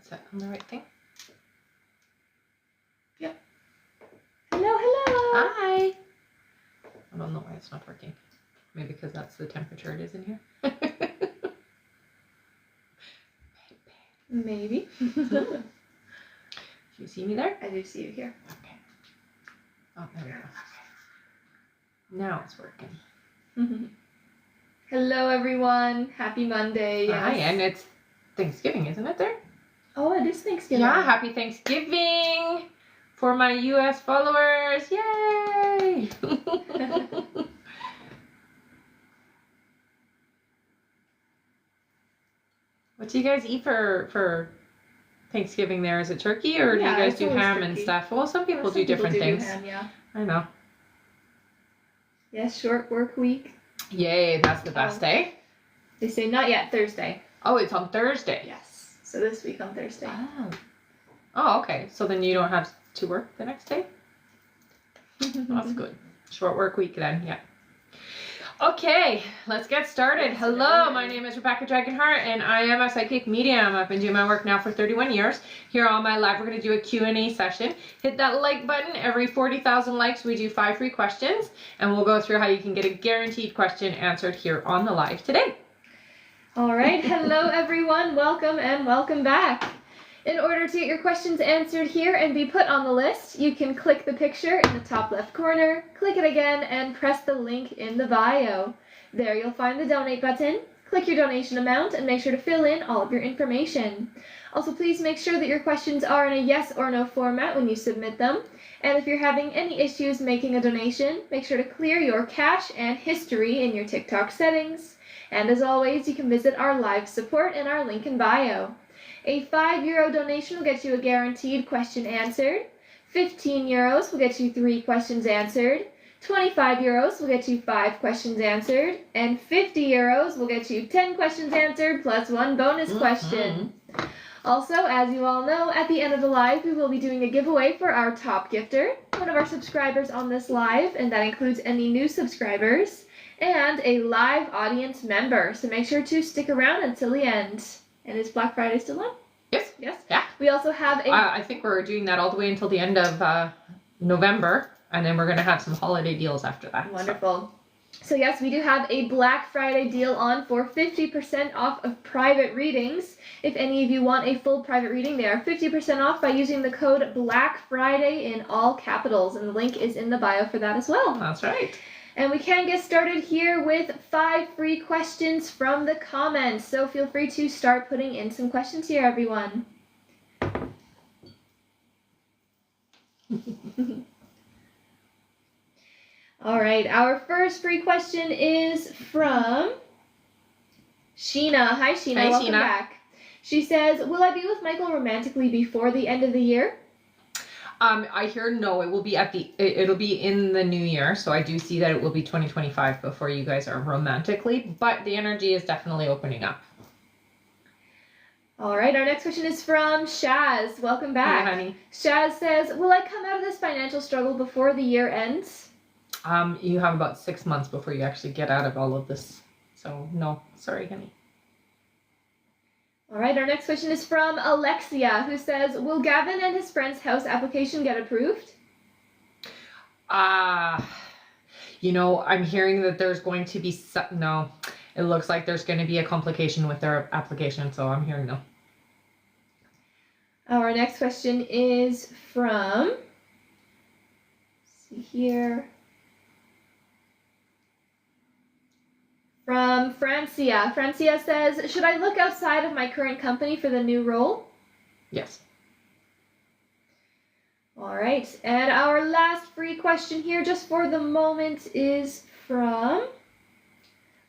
Is that on the right thing? Yep. Hello, hello. Hi. I don't know why it's not working. Maybe because that's the temperature it is in here. Maybe. Do you see me there? I do see you here. Okay. Oh, there we go. Okay. Now it's working. Hello, everyone. Happy Monday. Yes. Hi, and it's Thanksgiving, isn't it there? Oh, it is Thanksgiving. Yeah, happy Thanksgiving for my US followers. Yay! What do you guys eat for Thanksgiving there? Is it turkey or do you guys do ham and stuff? Well, some people do different things. Ham, yeah. I know. Yes, short work week. Yay, that's the best day. They say not yet, Thursday. Oh, it's on Thursday. Yes. So this week on Thursday. Oh, okay. So then you don't have to work the next day? That's good. Short work week then, yeah. Okay, let's get started. Hello, my name is Rebecca Dragonheart, and I am a psychic medium. I've been doing my work now for 31 years. Here on my live, we're going to do a Q&A session. Hit that like button. Every 40,000 likes, we do 5 free questions, and we'll go through how you can get a guaranteed question answered here on the live today. All right, hello everyone. Welcome and welcome back. In order to get your questions answered here and be put on the list, you can click the picture in the top left corner, click it again, and press the link in the bio. There you'll find the donate button. Click your donation amount and make sure to fill in all of your information. Also, please make sure that your questions are in a yes or no format when you submit them. And if you're having any issues making a donation, make sure to clear your cache and history in your TikTok settings. And as always, you can visit our live support in our link in bio. A €5 donation will get you a guaranteed question answered. 15 euros will get you 3 questions answered. 25 euros will get you 5 questions answered. And 50 euros will get you 10 questions answered plus 1 bonus question. Also, as you all know, at the end of the live, we will be doing a giveaway for our top gifter, one of our subscribers on this live, and that includes any new subscribers, and a live audience member. So make sure to stick around until the end. And is Black Friday still on? Yes. Yes? Yeah. We also have a... I think we're doing that all the way until the end of November, and then we're going to have some holiday deals after that. Wonderful. So yes, we do have a Black Friday deal on for 50% off of private readings. If any of you want a full private reading, they are 50% off by using the code Black Friday in all capitals, and the link is in the bio for that as well. That's right. And we can get started here with 5 free questions from the comments. So feel free to start putting in some questions here, everyone. All right, our first free question is from Sheena. Hi, Sheena. Hi, Welcome Sheena. back. She says, will I be with Michael romantically before the end of the year? I hear no, it will be it'll be in the new year, so I do see that it will be 2025 before you guys are romantically, but the energy is definitely opening up. All right, our next question is from Shaz. Welcome back. Hey, honey. Shaz says, will I come out of this financial struggle before the year ends? You have about 6 months before you actually get out of all of this, so no, sorry, honey. All right, our next question is from Alexia, who says, will Gavin and his friend's house application get approved? You know, I'm hearing that there's going to be no, it looks like there's going to be a complication with their application, so I'm hearing no. Our next question is from, let's see here, from Francia. Francia says, should I look outside of my current company for the new role? Yes. All right, and our last free question here, just for the moment, is from...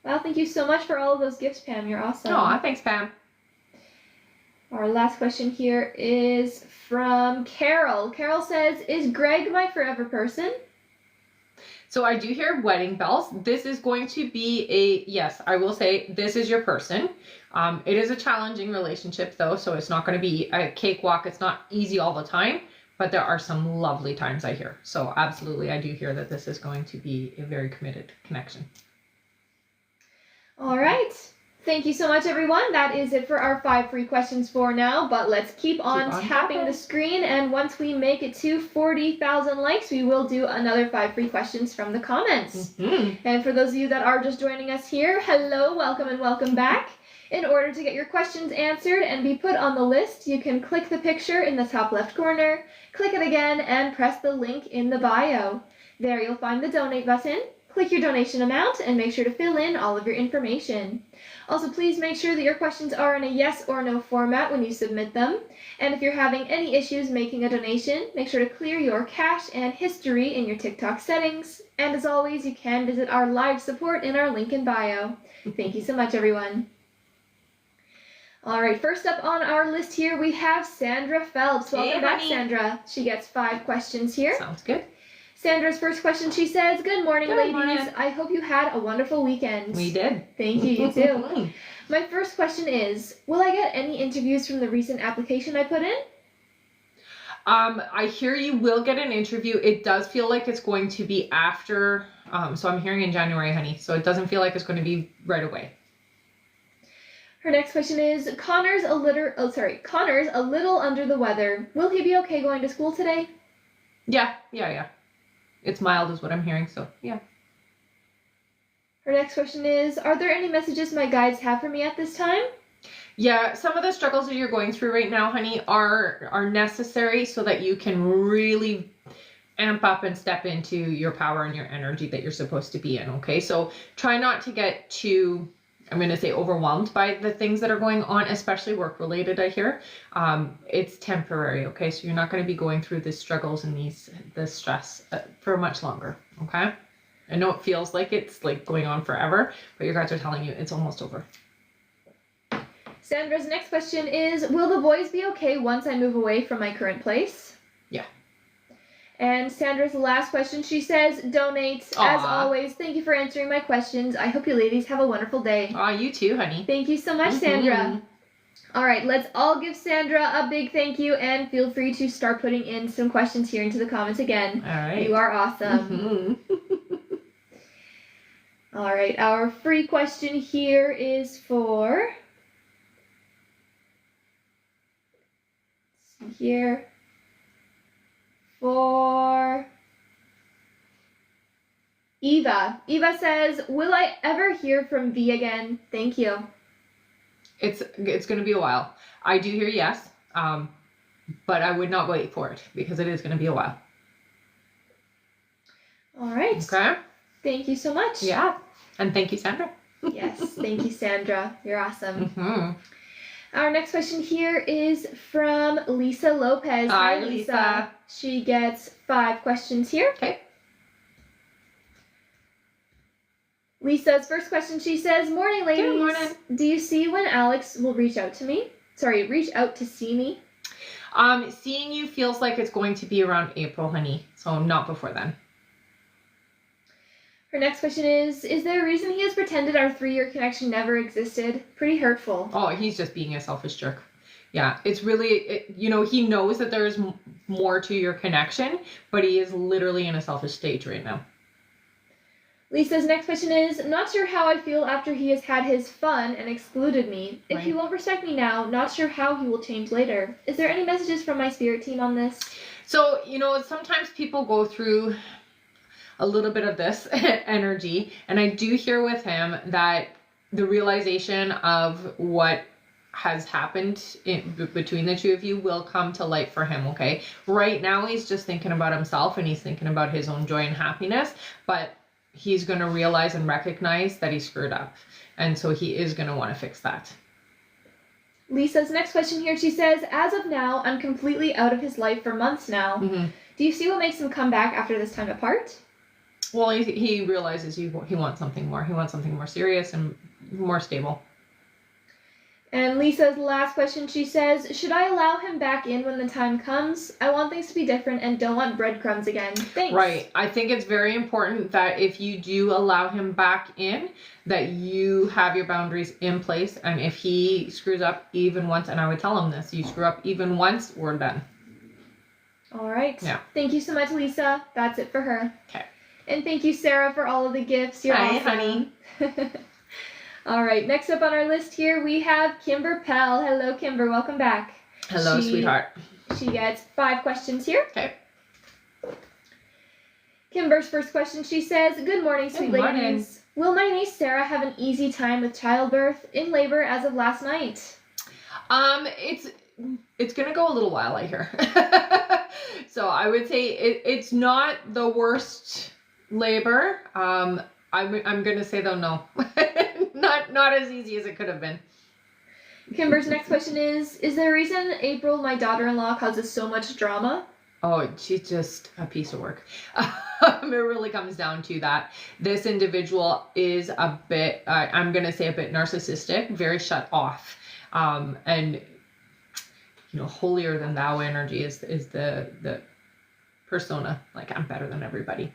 Well, thank you so much for all of those gifts, Pam. You're awesome. Oh, thanks, Pam. Our last question here is from Carol. Carol says, is Greg my forever person? So I do hear wedding bells. This is going to be yes, I will say this is your person. It is a challenging relationship though, so it's not going to be a cakewalk. It's not easy all the time, but there are some lovely times I hear. So absolutely, I do hear that this is going to be a very committed connection. All right. Thank you so much, everyone. That is it for our 5 free questions for now, but let's keep on tapping the screen, and once we make it to 40,000 likes, we will do another 5 free questions from the comments. And for those of you that are just joining us here, hello, welcome, and welcome back. In order to get your questions answered and be put on the list, you can click the picture in the top left corner, click it again, and press the link in the bio. There you'll find the donate button. Click your donation amount and make sure to fill in all of your information. Also, please make sure that your questions are in a yes or no format when you submit them. And if you're having any issues making a donation, make sure to clear your cache and history in your TikTok settings. And as always, you can visit our live support in our link in bio. Thank you so much, everyone. All right, first up on our list here, we have Sandra Phelps. Welcome back, Sandra. She gets 5 questions here. Sounds good. Sandra's first question, she says, good morning, ladies. Morning. I hope you had a wonderful weekend. We did. Thank you, you too. My first question is, will I get any interviews from the recent application I put in? I hear you will get an interview. It does feel like it's going to be after, so I'm hearing in January, honey. So it doesn't feel like it's going to be right away. Her next question is, Connor's a little under the weather. Will he be okay going to school today? Yeah. It's mild is what I'm hearing, so yeah. Her next question is, are there any messages my guides have for me at this time? Yeah, some of the struggles that you're going through right now, honey, are necessary so that you can really amp up and step into your power and your energy that you're supposed to be in, okay? So try not to get too, I'm going to say, overwhelmed by the things that are going on, especially work-related, I hear. It's temporary, okay? So you're not going to be going through these struggles and this stress for much longer, okay? I know it feels like it's like going on forever, but your guides are telling you it's almost over. Sandra's next question is, will the boys be okay once I move away from my current place? Yeah. And Sandra's last question, she says, donate. Aww. As always, thank you for answering my questions. I hope you ladies have a wonderful day. Aw, you too, honey. Thank you so much, Sandra. All right, let's all give Sandra a big thank you, and feel free to start putting in some questions here into the comments again. All right. You are awesome. All right, our free question here is for... Let's see here. For Eva. Eva says, will I ever hear from V again? Thank you. It's going to be a while. I do hear yes, but I would not wait for it because it is going to be a while. All right. Okay. Thank you so much. Yeah. And thank you, Sandra. Yes. Thank you, Sandra. You're awesome. Our next question here is from Lisa Lopez. Hi, Lisa. She gets 5 questions here. Okay. Lisa's first question, she says, morning, ladies. Good morning. Do you see when Alex will reach out to me? Sorry, reach out to see me? Seeing you feels like it's going to be around April, honey. So not before then. Her next question is there a reason he has pretended our 3-year connection never existed? Pretty hurtful. Oh, he's just being a selfish jerk. Yeah, it's really, he knows that there's more to your connection, but he is literally in a selfish stage right now. Lisa's next question is, not sure how I feel after he has had his fun and excluded me. If he won't respect me now, not sure how he will change later. Is there any messages from my spirit team on this? So, sometimes people go through a little bit of this energy, and I do hear with him that the realization of what has happened between the two of you will come to light for him, okay? Right now, he's just thinking about himself, and he's thinking about his own joy and happiness, but he's going to realize and recognize that he screwed up, and so he is going to want to fix that. Lisa's next question here, she says, as of now, I'm completely out of his life for months now. Do you see what makes him come back after this time apart? Well, he realizes he wants something more. He wants something more serious and more stable. And Lisa's last question, she says, should I allow him back in when the time comes? I want things to be different and don't want breadcrumbs again. Thanks. Right. I think it's very important that if you do allow him back in, that you have your boundaries in place. And if he screws up even once, and I would tell him this, you screw up even once, we're done. All right. Yeah. Thank you so much, Lisa. That's it for her. Okay. And thank you, Sarah, for all of the gifts. You're Hi, awesome. honey. All right, next up on our list here, we have Kimber Pell. Hello, Kimber. Welcome back. Hello, sweetheart. She gets 5 questions here. Okay. Kimber's first question, she says, "Good morning, sweet Good morning. ladies. Will my niece Sarah have an easy time with childbirth in labor as of last night?" It's gonna go a little while, I hear. So I would say it's not the worst labor. I'm gonna say though, no. not as easy as it could have been. Kimber's next question is there a reason April, my daughter-in-law, causes so much drama? Oh, she's just a piece of work. It really comes down to that. This individual is a bit, I'm going to say a bit narcissistic, very shut off. And, holier than thou energy is the persona. Like, I'm better than everybody.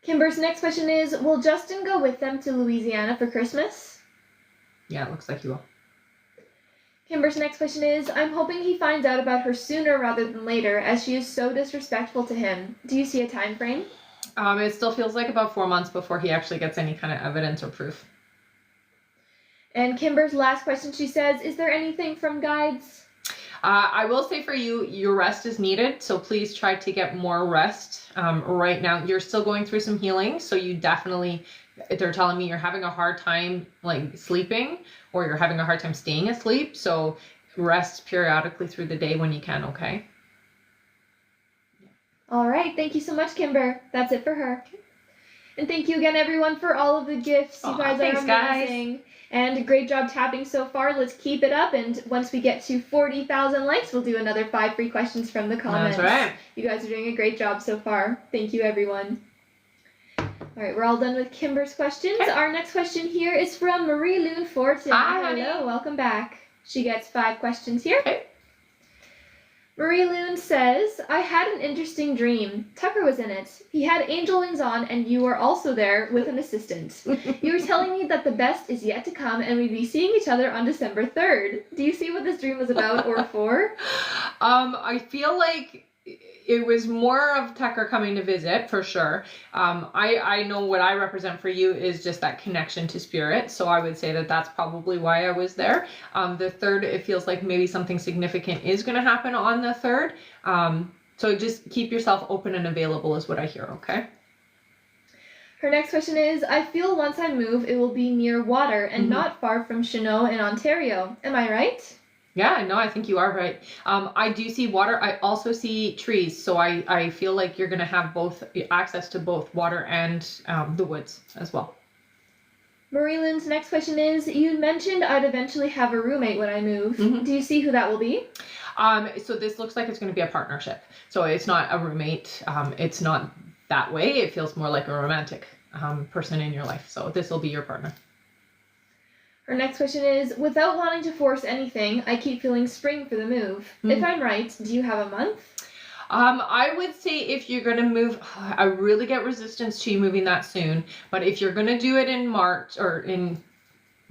Kimber's next question is, will Justin go with them to Louisiana for Christmas? Yeah, it looks like he will. Kimber's next question is, I'm hoping he finds out about her sooner rather than later, as she is so disrespectful to him. Do you see a time frame? It still feels like about 4 months before he actually gets any kind of evidence or proof. And Kimber's last question, she says, is there anything from guides? I will say for you, your rest is needed, so please try to get more rest. Right now, you're still going through some healing, so you definitely, they're telling me you're having a hard time like sleeping, or you're having a hard time staying asleep, so rest periodically through the day when you can, okay? All right, thank you so much, Kimber. That's it for her. And thank you again, everyone, for all of the gifts. You guys are amazing. Guys. And great job tapping so far. Let's keep it up. And once we get to 40,000 likes, we'll do another 5 free questions from the comments. That's right. You guys are doing a great job so far. Thank you, everyone. All right, we're all done with Kimber's questions. Okay. Our next question here is from Marie Loon Fortin. Hi, hello, honey. Welcome back. She gets 5 questions here. Okay. Marie Loon says, I had an interesting dream. Tucker was in it. He had angel wings on, and you were also there with an assistant. You were telling me that the best is yet to come, and we'd be seeing each other on December 3rd. Do you see what this dream was about or for? I feel like it was more of Tucker coming to visit, for sure. I know what I represent for you is just that connection to spirit. So I would say that that's probably why I was there. The 3rd, it feels like maybe something significant is going to happen on the 3rd. So just keep yourself open and available is what I hear, okay? Her next question is, I feel once I move, it will be near water and not far from Chinook in Ontario. Am I right? Yeah, no, I think you are right. I do see water. I also see trees. So I feel like you're going to have both access to both water and the woods as well. Marie Lynn's next question is, you mentioned I'd eventually have a roommate when I move. Do you see who that will be? So this looks like it's going to be a partnership. So it's not a roommate. It's not that way. It feels more like a romantic person in your life. So this will be your partner. Her next question is, without wanting to force anything, I keep feeling spring for the move. If I'm right, do you have a month? I would say if you're going to move, I really get resistance to you moving that soon. But if you're going to do it in March or in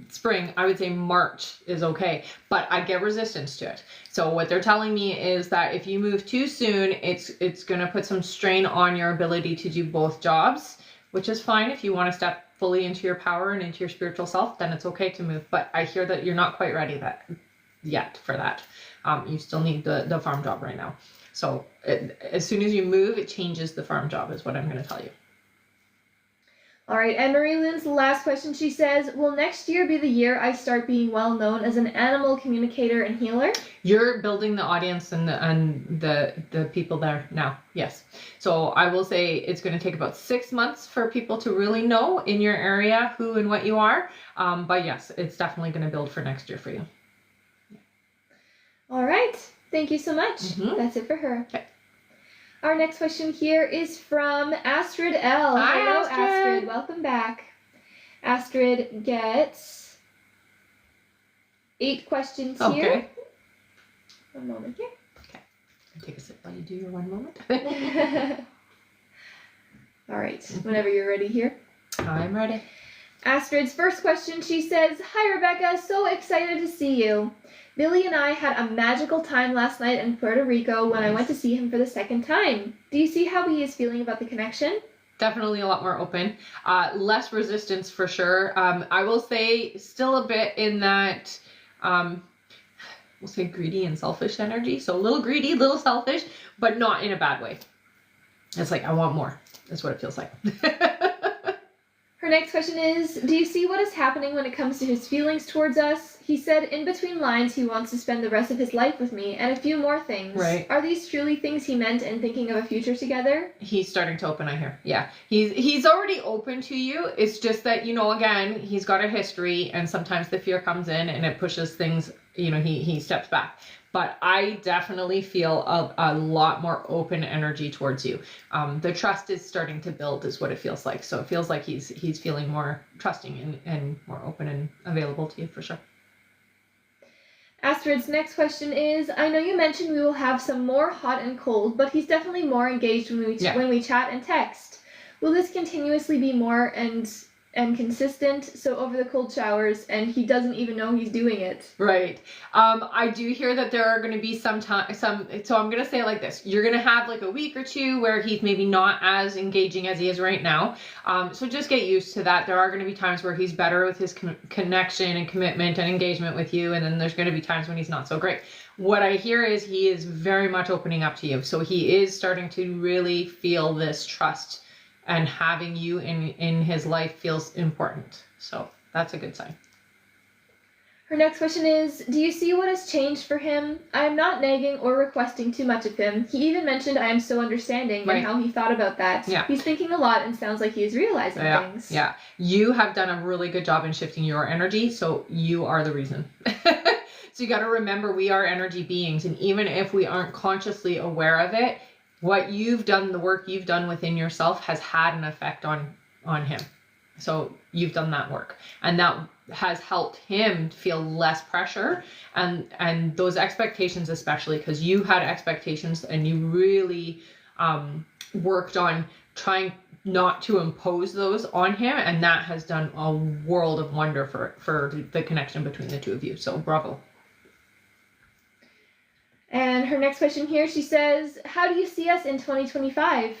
spring, I would say March is okay. But I get resistance to it. So what they're telling me is that if you move too soon, it's going to put some strain on your ability to do both jobs, which is fine if you want to step fully into your power and into your spiritual self, then it's okay to move. But I hear that you're not quite ready yet for that. You still need the farm job right now. So as soon as you move, it changes the farm job is what I'm going to tell you. All right, and Marie Lynn's last question, she says, will next year be the year I start being well known as an animal communicator and healer? You're building the audience and the people there now, yes. So I will say it's going to take about 6 months for people to really know in your area who and what you are. But yes, it's definitely going to build for next year for you. All right, thank you so much. That's it for her. Okay. Our next question here is from Astrid L. Hi, Hello, Astrid. Welcome back. Astrid gets 8 questions here. One moment here. Okay. Take a sip while you do your 1 moment. All right. Whenever you're ready here. I'm ready. Astrid's first question, she says, hi, Rebecca. So excited to see you. Billy and I had a magical time last night in Puerto Rico when I went to see him for the 2nd time. Do you see how he is feeling about the connection? Definitely a lot more open. Less resistance for sure. I will say still a bit in that, we'll say greedy and selfish energy. So a little greedy, a little selfish, but not in a bad way. It's like, I want more. That's what it feels like. Her next question is, do you see what is happening when it comes to his feelings towards us? He said in between lines he wants to spend the rest of his life with me and a few more things. Right. Are these truly things he meant in thinking of a future together? He's starting to open, I hear. Yeah. He's already open to you. It's just that, again, he's got a history and sometimes the fear comes in and it pushes things, he steps back. But I definitely feel a lot more open energy towards you. The trust is starting to build is what it feels like. So it feels like he's feeling more trusting and more open and available to you for sure. Astrid's next question is, I know you mentioned we will have some more hot and cold, but he's definitely more engaged when we chat and text. Will this continuously be more and consistent, so over the cold showers, and he doesn't even know he's doing it? Right. I do hear that there are going to be so I'm going to say it like this. You're going to have like a week or two where he's maybe not as engaging as he is right now. So just get used to that. There are going to be times where he's better with his connection and commitment and engagement with you. And then there's going to be times when he's not so great. What I hear is he is very much opening up to you. So he is starting to really feel this trust, and having you in his life feels important. So that's a good sign. Her next question is, do you see what has changed for him? I am not nagging or requesting too much of him. He even mentioned I am so understanding and how he thought about that. Yeah. He's thinking a lot and sounds like he is realizing things. Yeah. You have done a really good job in shifting your energy, so you are the reason. So you got to remember we are energy beings, and even if we aren't consciously aware of it, what you've done, the work you've done within yourself has had an effect on him. So you've done that work, and that has helped him feel less pressure and those expectations, especially because you had expectations and you really worked on trying not to impose those on him, and that has done a world of wonder for the connection between the two of you. So bravo. And her next question here, she says, how do you see us in 2025?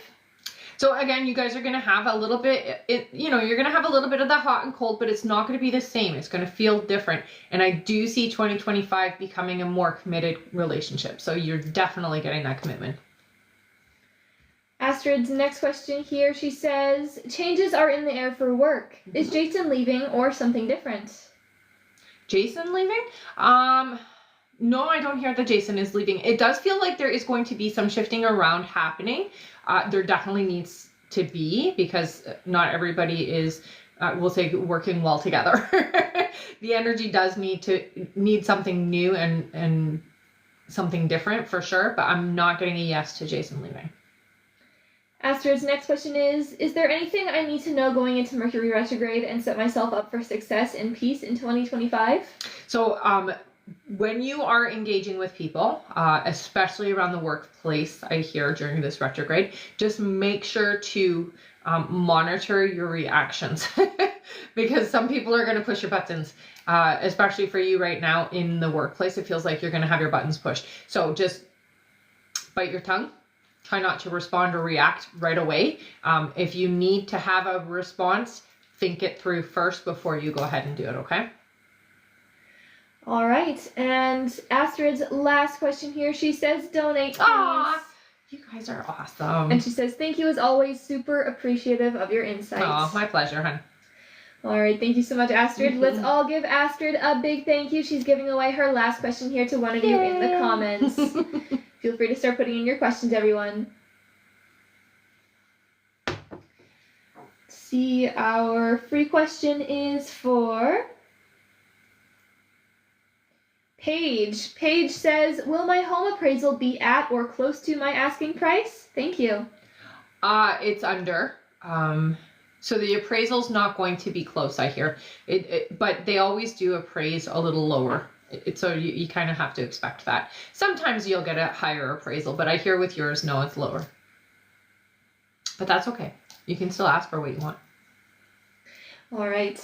So again, you guys are going to have a little bit, you're going to have a little bit of the hot and cold, but it's not going to be the same. It's going to feel different. And I do see 2025 becoming a more committed relationship. So you're definitely getting that commitment. Astrid's next question here, she says, changes are in the air for work. Is Jason leaving or something different? Jason leaving? No, I don't hear that Jason is leaving. It does feel like there is going to be some shifting around happening. There definitely needs to be, because not everybody is, we'll say, working well together. The energy does need something new and something different for sure, but I'm not getting a yes to Jason leaving. Astrid's next question is there anything I need to know going into Mercury retrograde and set myself up for success and peace in 2025? So, when you are engaging with people, especially around the workplace, I hear during this retrograde, just make sure to monitor your reactions because some people are going to push your buttons, especially for you right now in the workplace. It feels like you're going to have your buttons pushed. So just bite your tongue. Try not to respond or react right away. If you need to have a response, think it through first before you go ahead and do it, okay? All right, and Astrid's last question here, she says, donate, please. Aww, you guys are awesome. And she says, thank you as always, super appreciative of your insights. Oh, my pleasure, hon. All right, thank you so much, Astrid. Let's all give Astrid a big thank you. She's giving away her last question here to one of you in the comments. Feel free to start putting in your questions, everyone. Let's see, our free question is for Paige. Paige says, will my home appraisal be at or close to my asking price? Thank you. It's under. So the appraisal's not going to be close, I hear. But they always do appraise a little lower. So you kind of have to expect that. Sometimes you'll get a higher appraisal, but I hear with yours, no, it's lower. But that's okay. You can still ask for what you want. All right.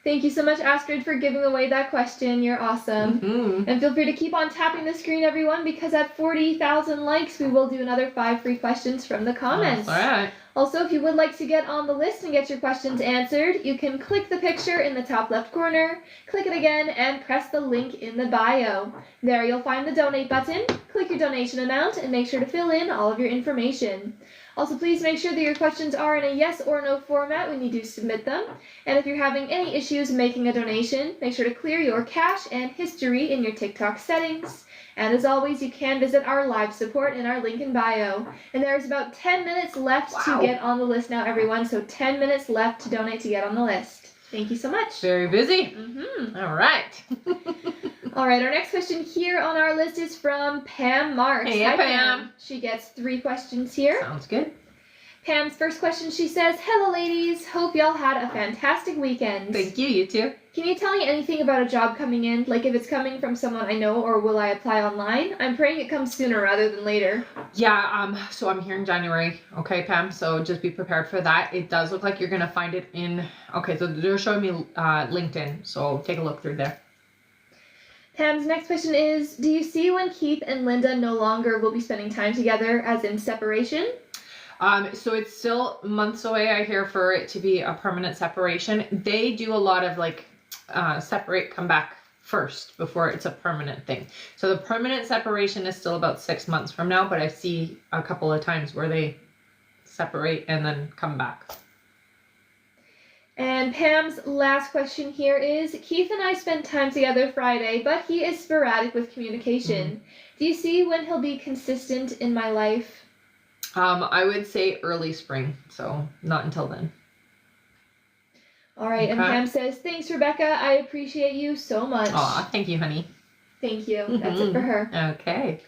Thank you so much, Astrid, for giving away that question. You're awesome. Mm-hmm. And feel free to keep on tapping the screen, everyone, because at 40,000 likes, we will do another 5 free questions from the comments. All right. Also, if you would like to get on the list and get your questions answered, you can click the picture in the top left corner, click it again, and press the link in the bio. There you'll find the donate button. Click your donation amount and make sure to fill in all of your information. Also, please make sure that your questions are in a yes or no format when you do submit them. And if you're having any issues making a donation, make sure to clear your cache and history in your TikTok settings. And as always, you can visit our live support in our link in bio. And there's about 10 minutes left to get on the list now, everyone. So 10 minutes left to donate to get on the list. Thank you so much. Very busy. Mm-hmm. All right. All right, our next question here on our list is from Pam Marks. Hey, Hi, Pam. She gets 3 questions here. Sounds good. Pam's first question, she says, "Hello, ladies. Hope y'all had a fantastic weekend. Thank you. You too. Can you tell me anything about a job coming in? Like if it's coming from someone I know, or will I apply online? I'm praying it comes sooner rather than later." Yeah, so I'm here in January, okay, Pam? So just be prepared for that. It does look like you're going to find it in, okay, so they're showing me LinkedIn, so take a look through there. Pam's next question is, do you see when Keith and Linda no longer will be spending time together, as in separation? So it's still months away, I hear, for it to be a permanent separation. They do a lot of like separate, come back first before it's a permanent thing. So the permanent separation is still about 6 months from now, but I see a couple of times where they separate and then come back. And Pam's last question here is, Keith and I spent time together Friday, but he is sporadic with communication. Do you see when he'll be consistent in my life? I would say early spring, so not until then. All right, and Pam says, "Thanks, Rebecca. I appreciate you so much." Aw, thank you, honey. Thank you. That's it for her. Okay.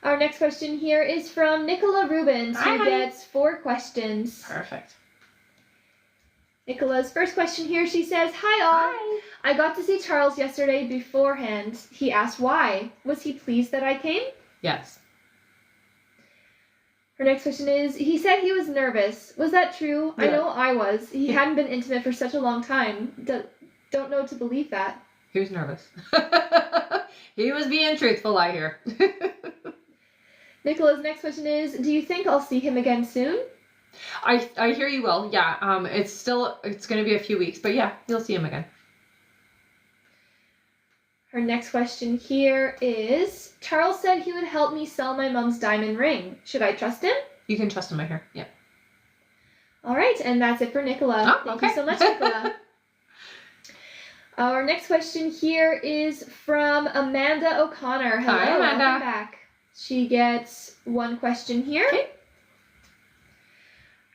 Our next question here is from Nicola Rubens, who gets 4 questions. Perfect. Nicola's first question here, she says, "Hi all. Hi. I got to see Charles yesterday beforehand. He asked why. Was he pleased that I came?" Yes. Her next question is, "He said he was nervous. Was that true? Yeah. I know I was. He hadn't been intimate for such a long time. Don't know to believe that." He was nervous. He was being truthful, I hear. Nicola's next question is, "Do you think I'll see him again soon?" I hear you will. Yeah. It's going to be a few weeks, but yeah, you'll see him again. Her next question here is, "Charles said he would help me sell my mom's diamond ring. Should I trust him?" You can trust him, I hear. Yeah. All right, and that's it for Nicola. Oh, Thank okay. you so much, Nicola. Our next question here is from Amanda O'Connor. Hello, Hi, Amanda. welcome back. She gets 1 question here. Okay.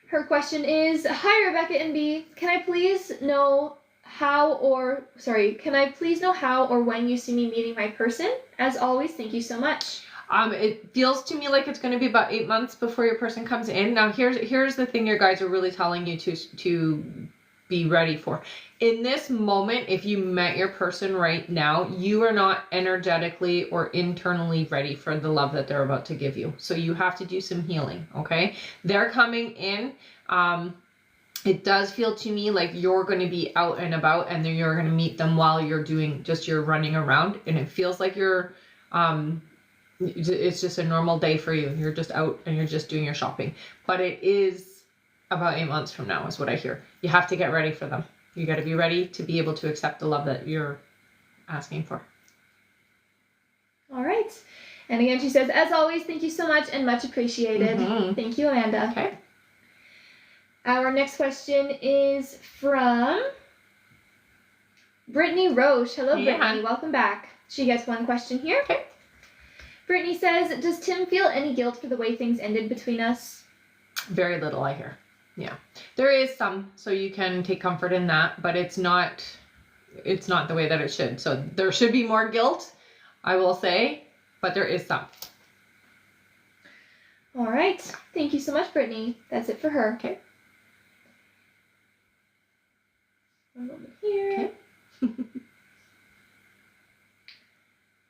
Her question is, "Hi, Rebecca and B. Can I please know how or when you see me meeting my person? As always, thank you so much." It feels to me like it's going to be about 8 months before your person comes in. Now, here's the thing your guides are really telling you to be ready for. In this moment, if you met your person right now, you are not energetically or internally ready for the love that they're about to give you. So you have to do some healing, okay? They're coming in. It does feel to me like you're going to be out and about, and then you're going to meet them while you're doing you're running around, and it feels like you're it's just a normal day for you. You're just out and you're just doing your shopping. But it is about 8 months from now is what I hear. You have to get ready for them. You got to be ready to be able to accept the love that you're asking for. All right. And again, she says, "As always, thank you so much and much appreciated." Thank you, Amanda. Okay. Our next question is from Brittany Roche. Hello, Yeah. Brittany. Welcome back. She gets 1 question here. Okay. Brittany says, "Does Tim feel any guilt for the way things ended between us?" Very little, I hear. Yeah. There is some, so you can take comfort in that, but it's not the way that it should. So there should be more guilt, I will say, but there is some. All right. Thank you so much, Brittany. That's it for her. Okay. One moment here. Okay.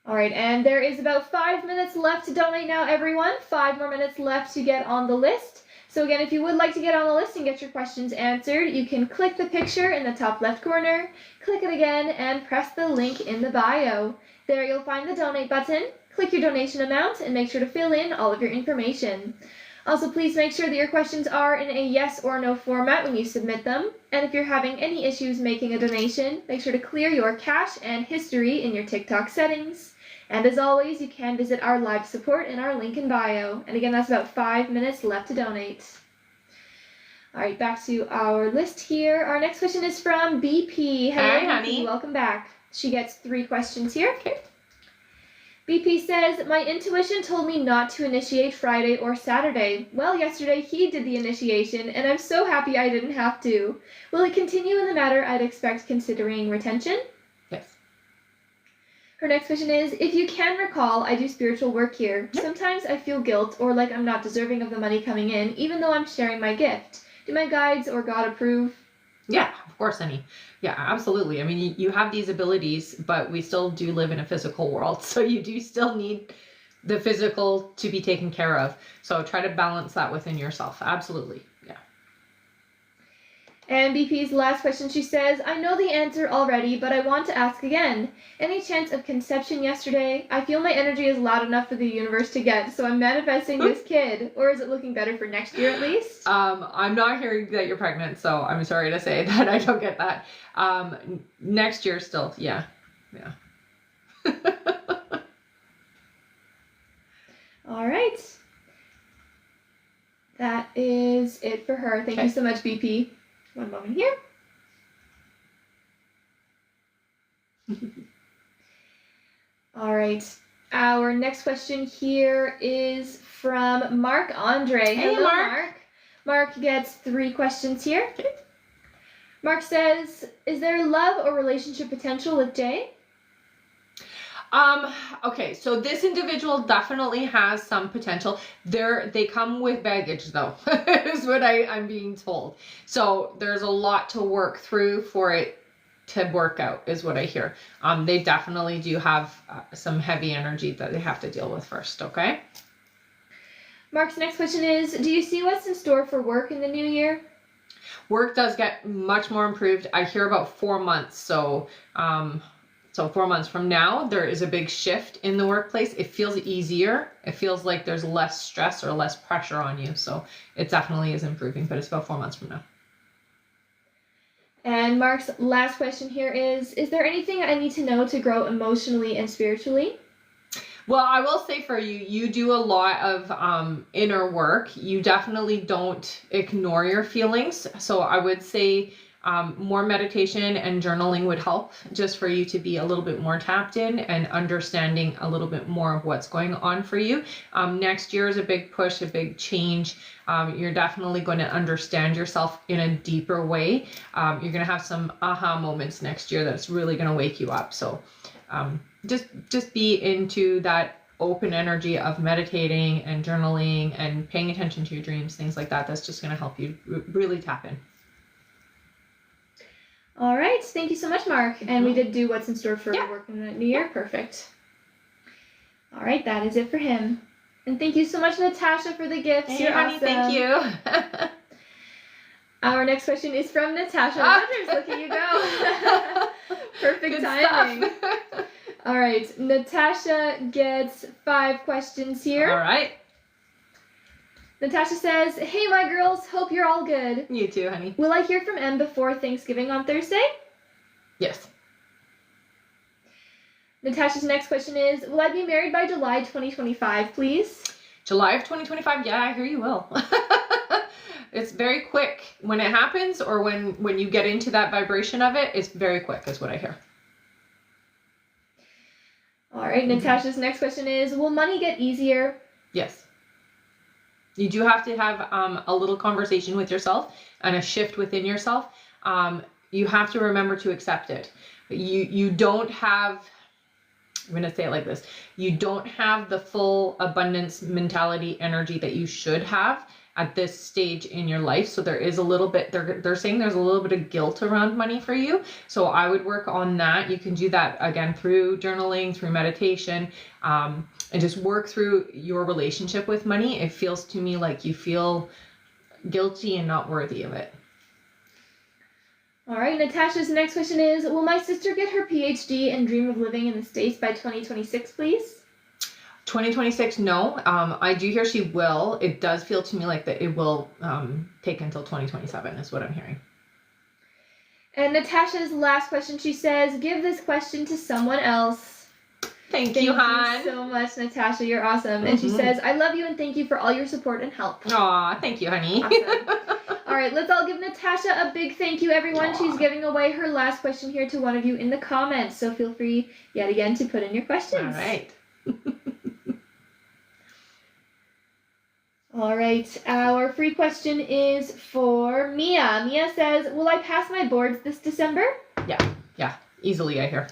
All right, and there is about 5 minutes left to donate now, everyone. 5 more minutes left to get on the list. So again, if you would like to get on the list and get your questions answered, you can click the picture in the top left corner, click it again, and press the link in the bio. There you'll find the donate button. Click your donation amount and make sure to fill in all of your information. Also, please make sure that your questions are in a yes or no format when you submit them. And if you're having any issues making a donation, make sure to clear your cache and history in your TikTok settings. And as always, you can visit our live support in our link in bio. And again, that's about 5 minutes left to donate. All right, back to our list here. Our next question is from BP. Hello, Hi, BP. honey. Welcome back. She gets 3 questions here. Okay. BP says, my intuition told me not to initiate Friday or Saturday. Well, yesterday he did the initiation, and I'm so happy I didn't have to. Will it continue in the matter I'd expect considering retention? Yes. Her next question is, if you can recall, I do spiritual work here. Yep. Sometimes I feel guilt or like I'm not deserving of the money coming in, even though I'm sharing my gift. Do my guides or God approve? Yeah, of course, honey. Yeah, absolutely. I mean, you have these abilities, but we still do live in a physical world. So you do still need the physical to be taken care of. So try to balance that within yourself. Absolutely. Yeah. And BP's last question, she says, I know the answer already, but I want to ask again. Any chance of conception yesterday? I feel my energy is loud enough for the universe to get, so I'm manifesting this kid. Or is it looking better for next year at least? I'm not hearing that you're pregnant, so I'm sorry to say that I don't get that. Next year still, yeah. Yeah. All right. That is it for her. Thank you so much, BP. One moment here. All right. Our next question here is from Mark Andre. Hey, Hello, Mark. Mark gets 3 questions here. Mark says, is there love or relationship potential with Jay? Okay, so this individual definitely has some potential. They come with baggage though, is what I'm being told. So there's a lot to work through for it to work out, is what I hear. They definitely do have some heavy energy that they have to deal with first, okay? Mark's next question is, do you see what's in store for work in the new year? Work does get much more improved. I hear about 4 months, so 4 months from now, there is a big shift in the workplace. It feels easier. It feels like there's less stress or less pressure on you. So it definitely is improving, but it's about 4 months from now. And Mark's last question here is there anything I need to know to grow emotionally and spiritually? Well, I will say for you, you do a lot of inner work. You definitely don't ignore your feelings. So I would say more meditation and journaling would help, just for you to be a little bit more tapped in and understanding a little bit more of what's going on for you. Next year is a big push, a big change. You're definitely going to understand yourself in a deeper way. You're going to have some aha moments next year that's really going to wake you up. So just be into that open energy of meditating and journaling and paying attention to your dreams, things like that. That's just going to help you really tap in. All right. Thank you so much, Mark. And we did do what's in store for work in the new year. Perfect. All right. That is it for him. And thank you so much, Natasha, for the gifts. Hey, You're honey, awesome. thank you. Our next question is from Natasha Rogers. Look at you go. Perfect Good timing. stuff. All right. Natasha gets 5 questions here. All right. Natasha says, hey, my girls. Hope you're all good. You too, honey. Will I hear from Em before Thanksgiving on Thursday? Yes. Natasha's next question is, will I be married by July 2025, please? July of 2025? Yeah, I hear you will. It's very quick. When it happens, or when you get into that vibration of it, it's very quick, is what I hear. All right. Natasha's next question is, will money get easier? Yes. You do have to have a little conversation with yourself and a shift within yourself. You have to remember to accept it. You don't have, I'm going to say it like this, you don't have the full abundance mentality energy that you should have at this stage in your life. So there is a little bit, they're saying there's a little bit of guilt around money for you. So I would work on that. You can do that again through journaling, through meditation, and just work through your relationship with money. It feels to me like you feel guilty and not worthy of it. All right, Natasha's next question is, will my sister get her PhD and dream of living in the States by 2026, please? 2026, no. I do hear she will. It does feel to me like that it will take until 2027 is what I'm hearing. And Natasha's last question, she says, give this question to someone else. Thank you, hon. Thank you so much, Natasha. You're awesome. And she says, I love you and thank you for all your support and help. Aw, thank you, honey. Awesome. All right, let's all give Natasha a big thank you, everyone. Aww. She's giving away her last question here to one of you in the comments. So feel free, yet again, to put in your questions. All right. All right, our free question is for Mia. Mia says, will I pass my boards this December? Yeah, easily, I hear.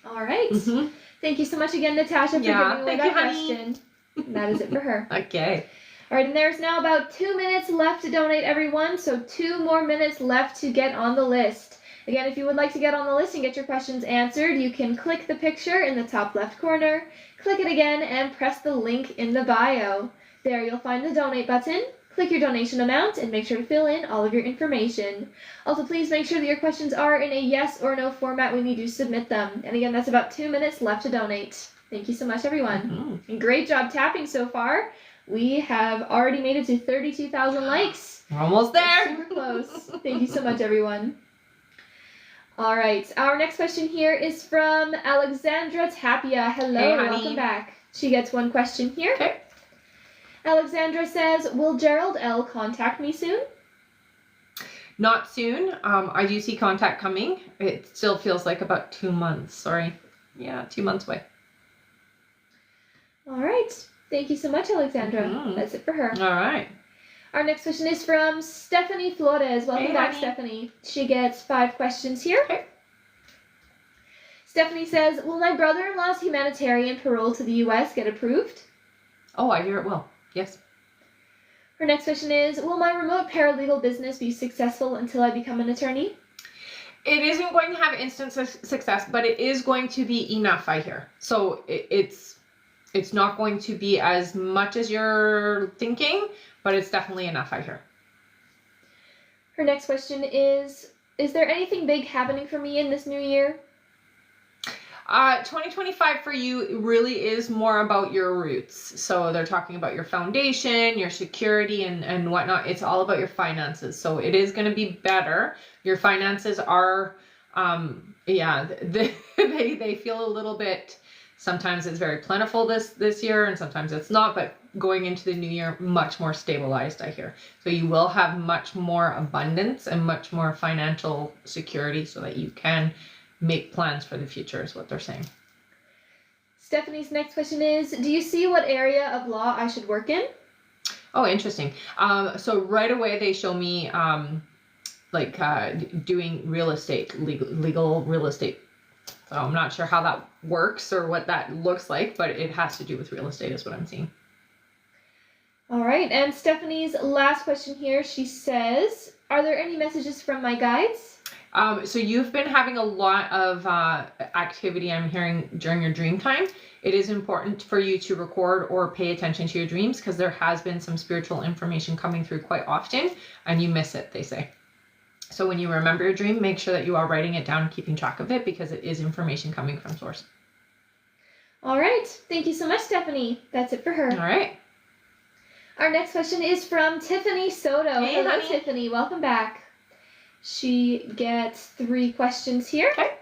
All right. Thank you so much again, Natasha, for giving away that question. That is it for her. Okay. All right, and there's now about 2 minutes left to donate, everyone. So 2 more minutes left to get on the list. Again, if you would like to get on the list and get your questions answered, you can click the picture in the top left corner, click it again, and press the link in the bio. There you'll find the donate button. Click your donation amount and make sure to fill in all of your information. Also, please make sure that your questions are in a yes or no format when you do submit them. And again, that's about 2 minutes left to donate. Thank you so much, everyone. And great job tapping so far. We have already made it to 32,000 likes. We're almost there. Super close. Thank you so much, everyone. All right, our next question here is from Alexandra Tapia. Hello, hey, honey. welcome back. She gets one question here. Okay. Alexandra says, will Gerald L. contact me soon? Not soon. I do see contact coming. It still feels like about 2 months. Sorry. Yeah, 2 months away. All right. Thank you so much, Alexandra. That's it for her. All right. Our next question is from Stephanie Flores. Welcome back, honey. Stephanie. She gets 5 questions here. Okay. Stephanie says, will my brother-in-law's humanitarian parole to the U.S. get approved? Oh, I hear it will. Yes. Her next question is, will my remote paralegal business be successful until I become an attorney? It isn't going to have instant success, but it is going to be enough, I hear. So it's not going to be as much as you're thinking, but it's definitely enough, I hear. Her next question is there anything big happening for me in this new year? 2025 for you really is more about your roots. So they're talking about your foundation, your security, and whatnot. It's all about your finances. So it is going to be better. Your finances are, they feel a little bit, sometimes it's very plentiful this year and sometimes it's not, but going into the new year, much more stabilized, I hear. So you will have much more abundance and much more financial security so that you can make plans for the future is what they're saying. Stephanie's next question is, do you see what area of law I should work in? Oh, interesting. So right away they show me doing real estate, legal real estate. So I'm not sure how that works or what that looks like, but it has to do with real estate is what I'm seeing. All right, and Stephanie's last question here, she says, are there any messages from my guides? So you've been having a lot of activity, I'm hearing, during your dream time. It is important for you to record or pay attention to your dreams because there has been some spiritual information coming through quite often and you miss it, they say. So when you remember your dream, make sure that you are writing it down and keeping track of it because it is information coming from source. All right. Thank you so much, Stephanie. That's it for her. All right. Our next question is from Tiffany Soto. Hey, hello, honey. Tiffany. Welcome back. She gets 3 questions here. Okay.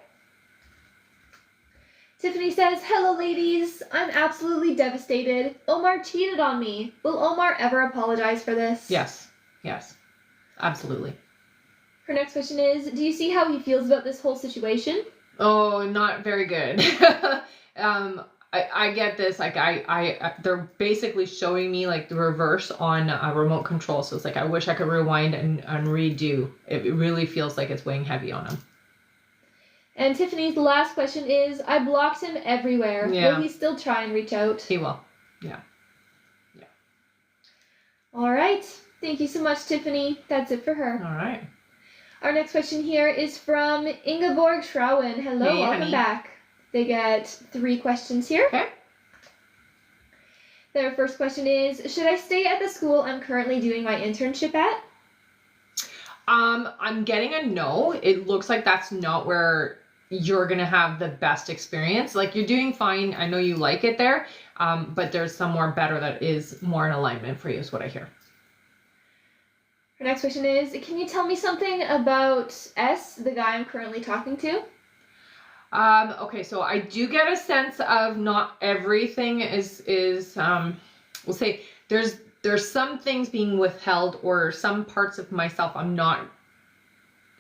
Tiffany says, hello, ladies. I'm absolutely devastated. Omar cheated on me. Will Omar ever apologize for this? Yes. Absolutely. Her next question is, do you see how he feels about this whole situation? Oh, not very good. I get this, like they're basically showing me like the reverse on a remote control. So it's like, I wish I could rewind and redo. It really feels like it's weighing heavy on him. And Tiffany's last question is, I blocked him everywhere. Yeah. Will he still try and reach out? He will. Yeah. All right. Thank you so much, Tiffany. That's it for her. All right. Our next question here is from Ingeborg Schrauen. Hello, hey, welcome honey. back. They get 3 questions here. Okay. Their first question is, should I stay at the school I'm currently doing my internship at? I'm getting a no. It looks like that's not where you're going to have the best experience. Like, you're doing fine. I know you like it there, but there's somewhere better that is more in alignment for you is what I hear. Our next question is, can you tell me something about S, the guy I'm currently talking to? Okay, so I do get a sense of not everything is we'll say there's some things being withheld, or some parts of myself I'm not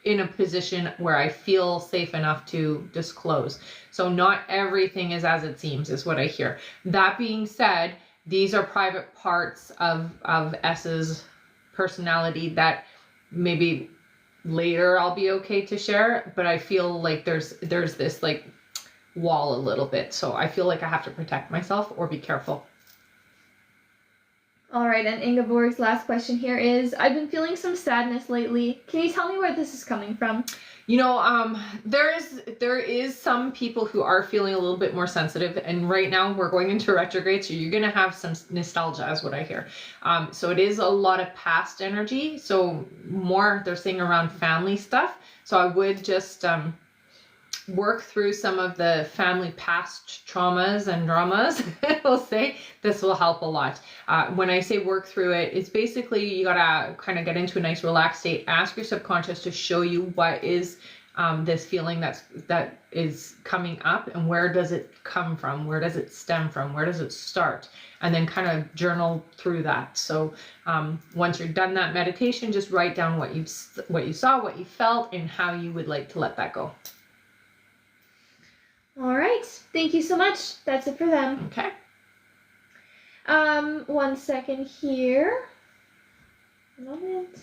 in a position where I feel safe enough to disclose. So not everything is as it seems is what I hear. That being said, these are private parts of S's personality that maybe later I'll be okay to share, but I feel like there's this like wall a little bit. So I feel like I have to protect myself or be careful. All right, and Ingeborg's last question here is, I've been feeling some sadness lately. Can you tell me where this is coming from? You know, there is some people who are feeling a little bit more sensitive, and right now we're going into retrograde, so you're going to have some nostalgia is what I hear. So it is a lot of past energy, so more they're saying around family stuff. So I would just work through some of the family past traumas and dramas. We'll say this will help a lot. When I say work through it, it's basically you gotta kind of get into a nice relaxed state. Ask your subconscious to show you what is this feeling that is coming up, and where does it come from? Where does it stem from? Where does it start? And then kind of journal through that. So once you're done that meditation, just write down what you saw, what you felt, and how you would like to let that go. All right. Thank you so much. That's it for them. Okay. 1 second here. Moment.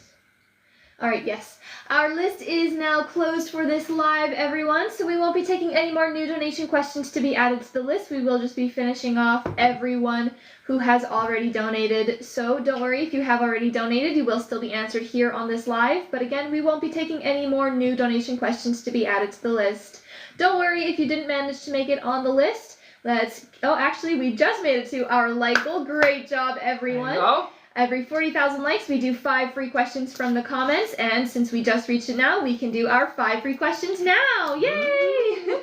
All right, yes. Our list is now closed for this live, everyone, so we won't be taking any more new donation questions to be added to the list. We will just be finishing off everyone who has already donated. So don't worry, if you have already donated, you will still be answered here on this live. But again, we won't be taking any more new donation questions to be added to the list. Don't worry if you didn't manage to make it on the list. Actually, we just made it to our like goal. Great job, everyone. There you go. Every 40,000 likes, we do 5 free questions from the comments. And since we just reached it now, we can do our 5 free questions now. Yay!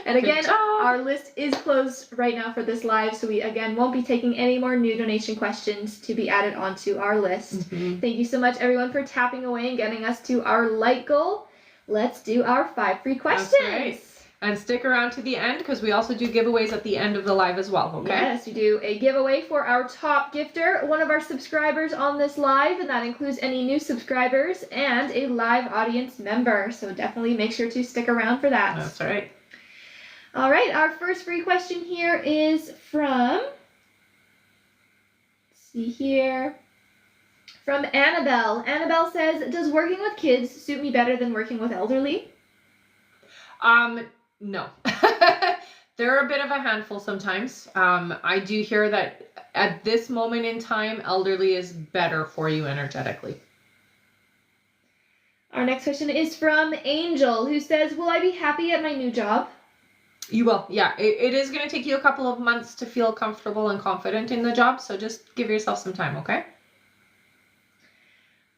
And again, our list is closed right now for this live. So we, again, won't be taking any more new donation questions to be added onto our list. Mm-hmm. Thank you so much, everyone, for tapping away and getting us to our like goal. Let's do our 5 free questions. That's right. And stick around to the end, because we also do giveaways at the end of the live as well, okay? Yes, we do a giveaway for our top gifter, one of our subscribers on this live, and that includes any new subscribers and a live audience member. So definitely make sure to stick around for that. That's right. All right, our first free question here is from, let's see here, from Annabelle. Annabelle says, does working with kids suit me better than working with elderly? No. They're a bit of a handful sometimes. I do hear that at this moment in time, elderly is better for you energetically. Our next question is from Angel, who says, will I be happy at my new job? You will. Yeah, it is going to take you a couple of months to feel comfortable and confident in the job. So just give yourself some time, okay?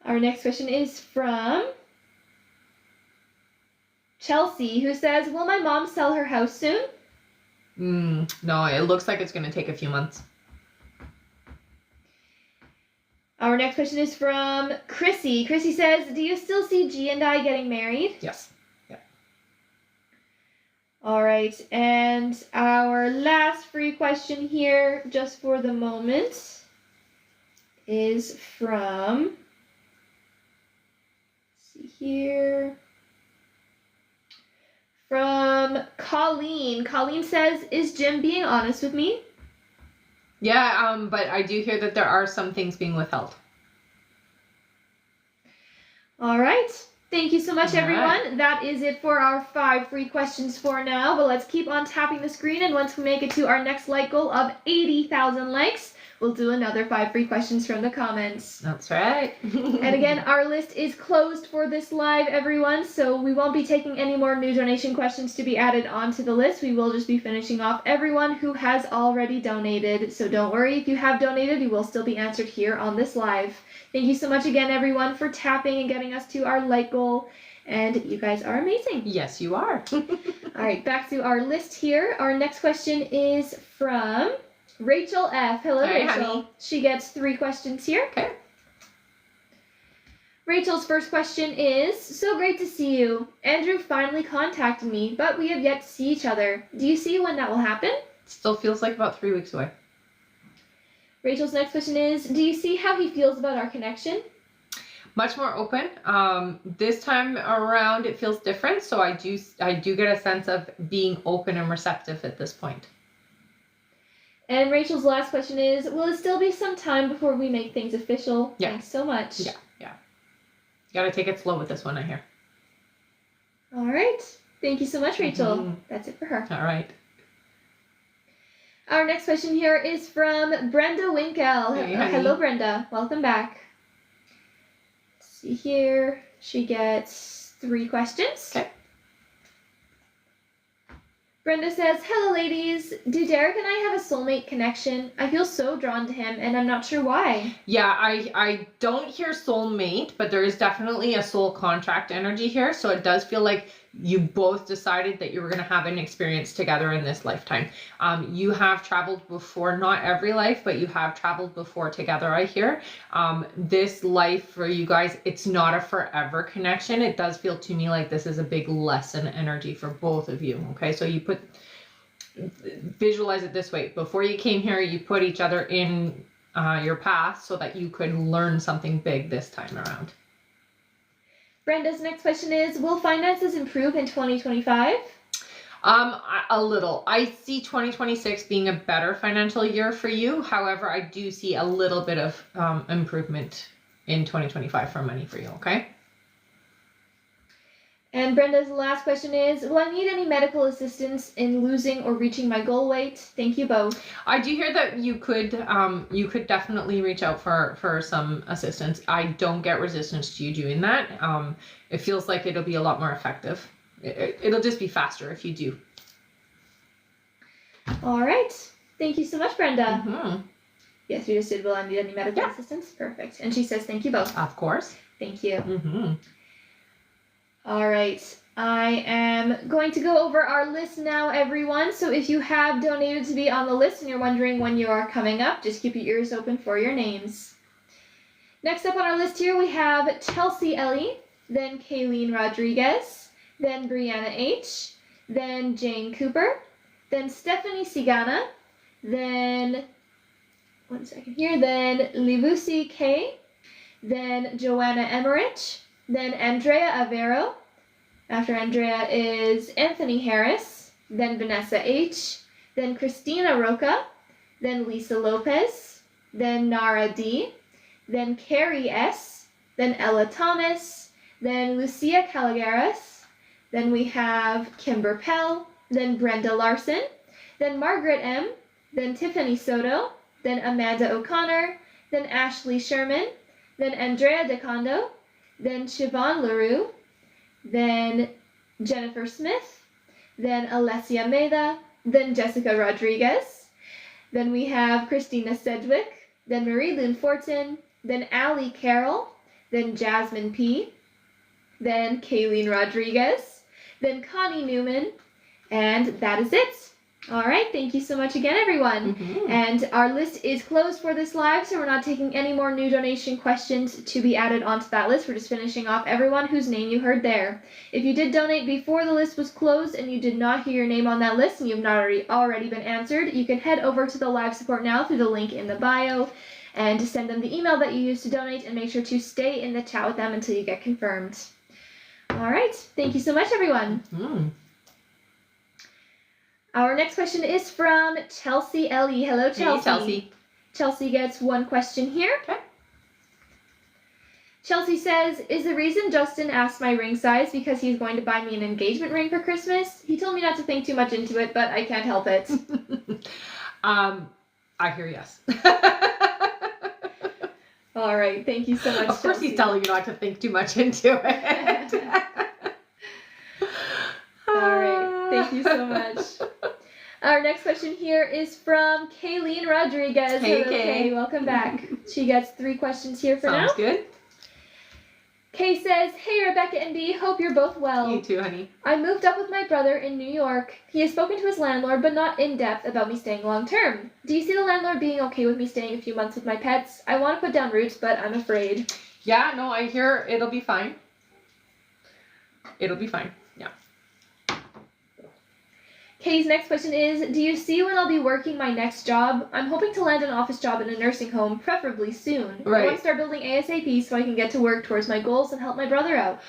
Our next question is from Chelsea, who says, will my mom sell her house soon? No, it looks like it's going to take a few months. Our next question is from Chrissy. Chrissy says, do you still see G and I getting married? Yes. Yeah. All right. And our last free question here, just for the moment, is from, let's see here, from Colleen. Colleen says, is Jim being honest with me? Yeah, but I do hear that there are some things being withheld. All right. Thank you so much, everyone. Right. That is it for our 5 free questions for now. But let's keep on tapping the screen. And once we make it to our next like goal of 80,000 likes, we'll do another 5 free questions from the comments. That's right. And again, our list is closed for this live, everyone, so we won't be taking any more new donation questions to be added onto the list. We will just be finishing off everyone who has already donated. So don't worry, if you have donated, you will still be answered here on this live. Thank you so much again, everyone, for tapping and getting us to our like goal. And you guys are amazing. Yes, you are. All right, back to our list here. Our next question is from Rachel F. Hello, Hey, Rachel. honey. She gets 3 questions here. Okay. Rachel's first question is, so great to see you. Andrew finally contacted me, but we have yet to see each other. Do you see when that will happen? Still feels like about 3 weeks away. Rachel's next question is, do you see how he feels about our connection? Much more open. This time around it feels different, so I do get a sense of being open and receptive at this point. And Rachel's last question is, will it still be some time before we make things official? Yeah. Thanks so much. Yeah. Gotta take it slow with this one, I hear. All right. Thank you so much, Rachel. Mhm. That's it for her. All right. Our next question here is from Brenda Winkle. Hey, honey. Hello, Brenda. Welcome back. Let's see here. She gets 3 questions. Okay. Brenda says, hello, ladies. Do Derek and I have a soulmate connection? I feel so drawn to him, and I'm not sure why. Yeah, I don't hear soulmate, but there is definitely a soul contract energy here. So it does feel like you both decided that you were going to have an experience together in this lifetime. You have traveled before, not every life, but you have traveled before together, I hear. This life for you guys, it's not a forever connection. It does feel to me like this is a big lesson energy for both of you. Okay, so visualize it this way. Before you came here, you put each other in your path so that you could learn something big this time around. Brenda's next question is, will finances improve in 2025? A little. I see 2026 being a better financial year for you. However, I do see a little bit of improvement in 2025 for money for you, okay? And Brenda's last question is, will I need any medical assistance in losing or reaching my goal weight? Thank you both. I do hear that you could definitely reach out for some assistance. I don't get resistance to you doing that. It feels like it'll be a lot more effective. It'll just be faster if you do. All right. Thank you so much, Brenda. Mm-hmm. Yes, we just did, will I need any medical Yeah. assistance? Perfect. And she says, thank you both. Of course. Thank you. Mm-hmm. All right, I am going to go over our list now, everyone. So if you have donated to be on the list and you're wondering when you are coming up, just keep your ears open for your names. Next up on our list here, we have Chelsea Ellie, then Kayleen Rodriguez, then Brianna H., then Jane Cooper, then Stephanie Sigana, then, then Livusi K., then Joanna Emmerich, then Andrea Avero. After Andrea is Anthony Harris, then Vanessa H., then Christina Roca, then Lisa Lopez, then Nara D., then Carrie S., then Ella Thomas, then Lucia Calagaris, then we have Kimber Pell, then Brenda Larson, then Margaret M., then Tiffany Soto, then Amanda O'Connor, then Ashley Sherman, then Andrea DeCondo, then Siobhan LaRue, then Jennifer Smith, then Alessia Meda, then Jessica Rodriguez, then we have Christina Sedgwick, then Marie Lynn Fortin, then Allie Carroll, then Jasmine P., then Kayleen Rodriguez, then Connie Newman, and that is it. All right, thank you so much again, everyone. Mm-hmm. And our list is closed for this live, so we're not taking any more new donation questions to be added onto that list. We're just finishing off everyone whose name you heard there. If you did donate before the list was closed and you did not hear your name on that list and you've not already been answered, you can head over to the live support now through the link in the bio and send them the email that you used to donate, and make sure to stay in the chat with them until you get confirmed. All right, thank you so much, everyone. Mm. Our next question is from Chelsea Ellie. Hello, Chelsea. Hey, Chelsea. Chelsea gets 1 question here. Okay. Chelsea says, is the reason Justin asked my ring size because he's going to buy me an engagement ring for Christmas? He told me not to think too much into it, but I can't help it. I hear yes. All right. Thank you so much. Of course, Chelsea. he's telling you not to think too much into it. All right. Thank you so much. Our next question here is from Kayleen Rodriguez. Hey, Hello, Kay. Kay. Welcome back. She gets 3 questions here for Sounds now. good. Kay says, "Hey, Rebecca and Bea. Hope you're both well. You too, honey. I moved up with my brother in New York. He has spoken to his landlord, but not in depth about me staying long term. Do you see the landlord being okay with me staying a few months with my pets? I want to put down roots, but I'm afraid." Yeah, no, I hear it'll be fine. It'll be fine. Yeah. Kay's next question is, "Do you see when I'll be working my next job? I'm hoping to land an office job in a nursing home, preferably soon. I Right. want to start building ASAP so I can get to work towards my goals and help my brother out."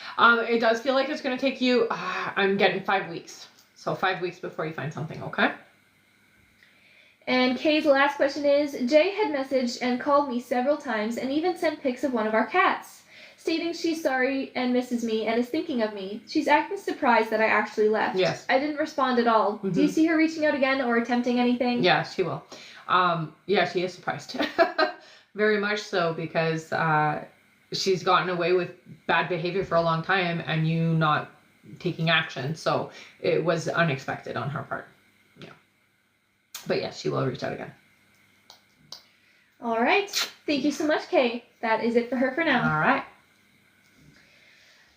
It does feel like it's going to take you, I'm getting 5 weeks. So 5 weeks before you find something, okay? And Kay's last question is, "Jay had messaged and called me several times and even sent pics of one of our cats, stating she's sorry and misses me and is thinking of me. She's acting surprised that I actually left. Yes. I didn't respond at all. Do you see her reaching out again or attempting anything?" Yeah, she will. Yeah, she is surprised. Very much so, because she's gotten away with bad behavior for a long time and you not taking action. So it was unexpected on her part. Yeah. But yes, she will reach out again. All right. Thank you so much, Kay. That is it for her for now. All right.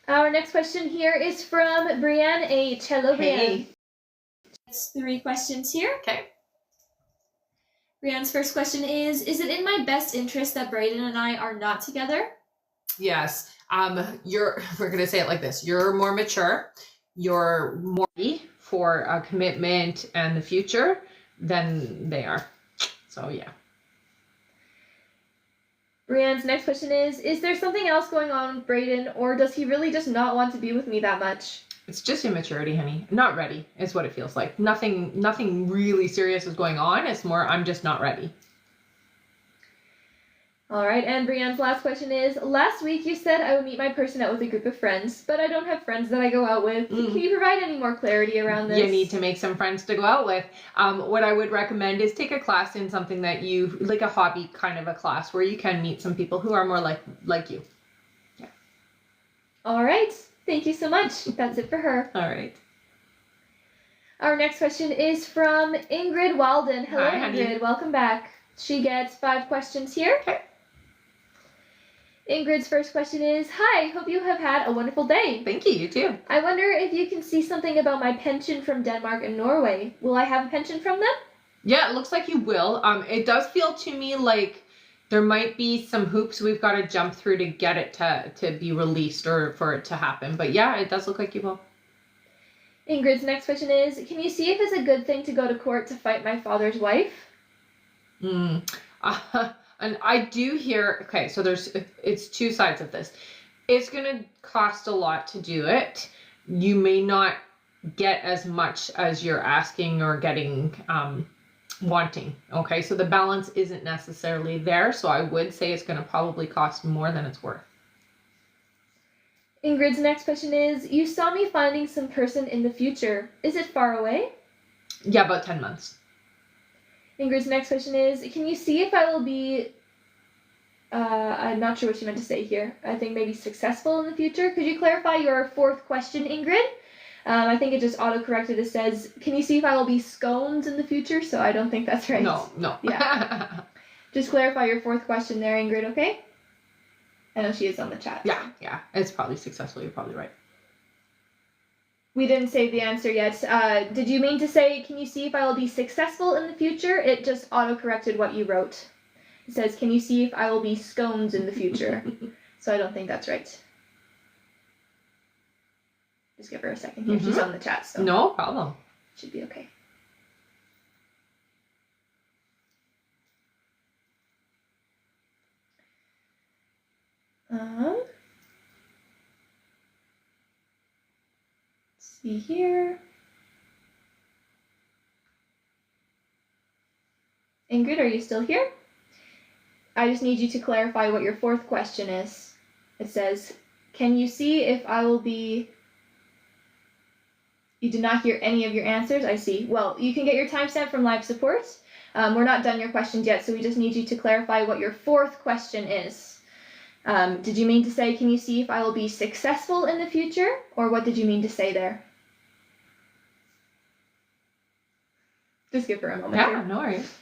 Our next question here is from Brianne H. Hello, Brianne. Hey. That's 3 questions here. Okay. Brianne's first question is it in my best interest that Brayden and I are not together? Yes. We're going to say it like this. You're more mature. You're more ready for a commitment and the future than they are. So, yeah. Brianne's next question is there something else going on with Brayden, or does he really just not want to be with me that much? It's just immaturity, honey. Not ready is what it feels like. Nothing really serious is going on. It's more, I'm just not ready. All right, and Brianne's last question is, last week you said I would meet my person out with a group of friends, but I don't have friends that I go out with. Can you provide any more clarity around this? You need to make some friends to go out with. What I would recommend is take a class in something that you, like a hobby kind of a class, where you can meet some people who are more like you. Yeah. All right. Thank you so much. That's it for her. All right. Our next question is from Ingrid Walden. Hello, Hi, honey. Ingrid. Welcome back. She gets 5 questions here. Okay. Ingrid's first question is, "Hi, hope you have had a wonderful day. Thank you. You too. I wonder if you can see something about my pension from Denmark and Norway. Will I have a pension from them?" Yeah, it looks like you will. It does feel to me like there might be some hoops we've got to jump through to get it to be released or for it to happen. But yeah, it does look like you will. Ingrid's next question is, "Can you see if it's a good thing to go to court to fight my father's wife?" And I do hear, okay, so it's 2 sides of this. It's going to cost a lot to do it. You may not get as much as you're asking or getting, wanting. Okay, so the balance isn't necessarily there. So I would say it's going to probably cost more than it's worth. Ingrid's next question is, "You saw me finding some person in the future. Is it far away?" Yeah, about 10 months. Ingrid's next question is, "Can you see if I will be," I'm not sure what she meant to say here. I think maybe successful in the future. Could you clarify your 4th question, Ingrid? I think it just auto-corrected. It says, "Can you see if I will be scones in the future?" So I don't think that's right. No. Yeah. Just clarify your 4th question there, Ingrid, okay? I know she is on the chat. Yeah. It's probably successful. You're probably right. We didn't save the answer yet. Did you mean to say, "Can you see if I will be successful in the future"? It just auto-corrected what you wrote. It says, "Can you see if I will be scones in the future?" So I don't think that's right. Just give her a second here. She's on the chat, so No problem. should be okay. Let's see here. Ingrid, are you still here? I just need you to clarify what your 4th question is. It says, "Can you see if I will be..." You did not hear any of your answers? I see. Well, you can get your timestamp from live support. We're not done your questions yet, so we just need you to clarify what your 4th question is. Did you mean to say, can you see if I will be successful in the future? Or what did you mean to say there? Just give her a moment here. Yeah, no worries.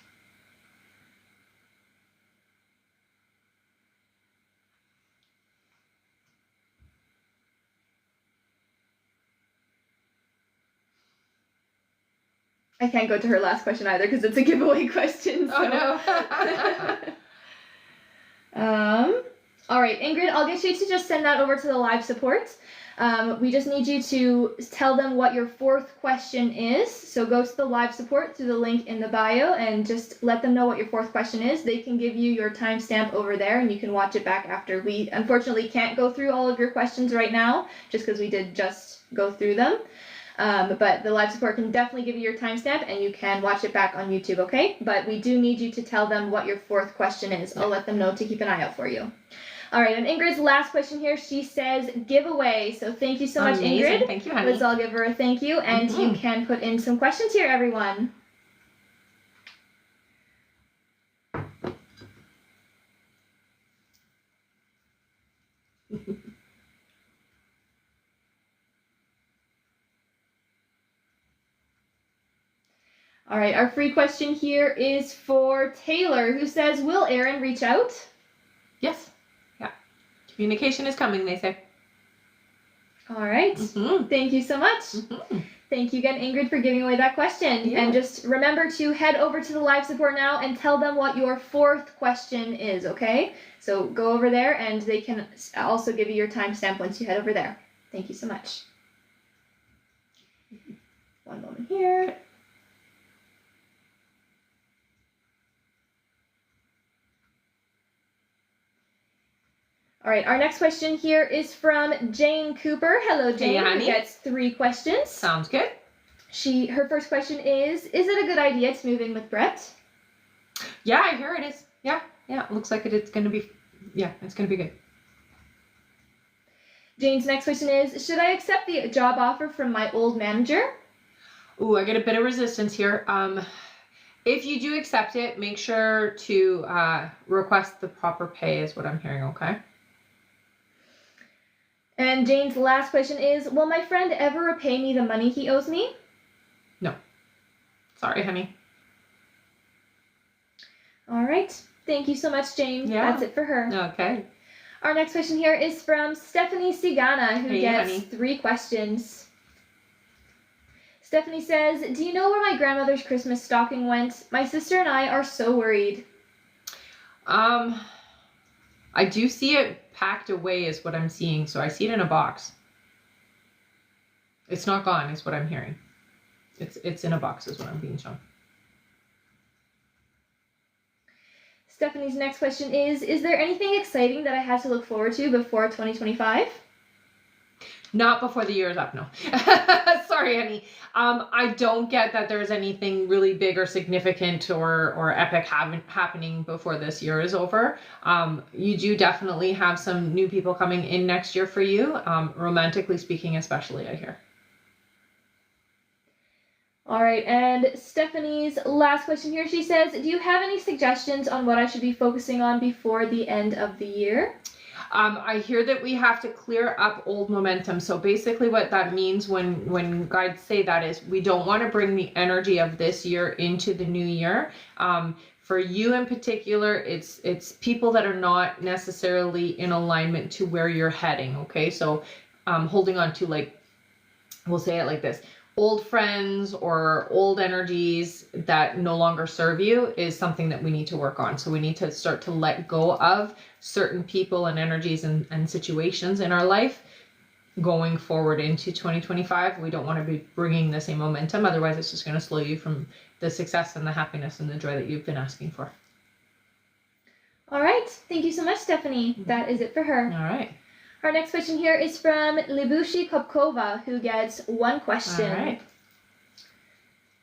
I can't go to her last question either because it's a giveaway question. So. Oh, no. All right, Ingrid, I'll get you to just send that over to the live support. We just need you to tell them what your fourth question is. So go to the live support through the link in the bio and just let them know what your fourth question is. They can give you your timestamp over there and you can watch it back after. We unfortunately can't go through all of your questions right now just because we did just go through them. But the live support can definitely give you your timestamp and you can watch it back on YouTube, okay? But we do need you to tell them what your fourth question is. I'll let them know to keep an eye out for you. All right, and Ingrid's last question here, she says giveaway. So thank you so much, Ingrid. Thank you, honey. Let's all give her a thank you. And you can put in some questions here, everyone. All right, our free question here is for Taylor, who says, will Aaron reach out? Yes. Yeah. Communication is coming, they say. All right. Thank you so much. Thank you again, Ingrid, for giving away that question. Yeah. And just remember to head over to the live support now and tell them what your fourth question is, okay? So go over there and they can also give you your timestamp once you head over there. Thank you so much. One moment here. Okay. All right, our next question here is from Jane Cooper. Hello, Jane. Hey, honey. Who gets 3 questions. Sounds good. Her first question is it a good idea to move in with Brett? Yeah, I hear it is. Yeah. It looks like it's going to be, it's going to be good. Jane's next question is, should I accept the job offer from my old manager? Ooh, I get a bit of resistance here. If you do accept it, make sure to request the proper pay is what I'm hearing, okay? And Jane's last question is, will my friend ever repay me the money he owes me? No. Sorry, honey. All right. Thank you so much, Jane. Yeah. That's it for her. Okay. Our next question here is from Stephanie Sigana, who gets honey. 3 questions. Stephanie says, do you know where my grandmother's Christmas stocking went? My sister and I are so worried. I do see it packed away is what I'm seeing, so I see it in a box. It's not gone is what I'm hearing. It's in a box is what I'm being shown. Stephanie's next question is there anything exciting that I have to look forward to before 2025? Not before the year is up, no. Sorry, honey. I don't get that there's anything really big or significant or epic happening before this year is over. You do definitely have some new people coming in next year for you, romantically speaking especially, I hear. All right, and Stephanie's last question here, she says, do you have any suggestions on what I should be focusing on before the end of the year? I hear that we have to clear up old momentum. So basically what that means when guides say that is we don't want to bring the energy of this year into the new year. For you in particular, it's people that are not necessarily in alignment to where you're heading, okay? So holding on to, like, we'll say it like this, old friends or old energies that no longer serve you is something that we need to work on. So we need to start to let go of certain people and energies and situations in our life going forward into 2025. We don't want to be bringing the same momentum. Otherwise, it's just going to slow you from the success and the happiness and the joy that you've been asking for. All right. Thank you so much, Stephanie. That is it for her. All right. Our next question here is from Libushi Kopkova, who gets 1 question. All right.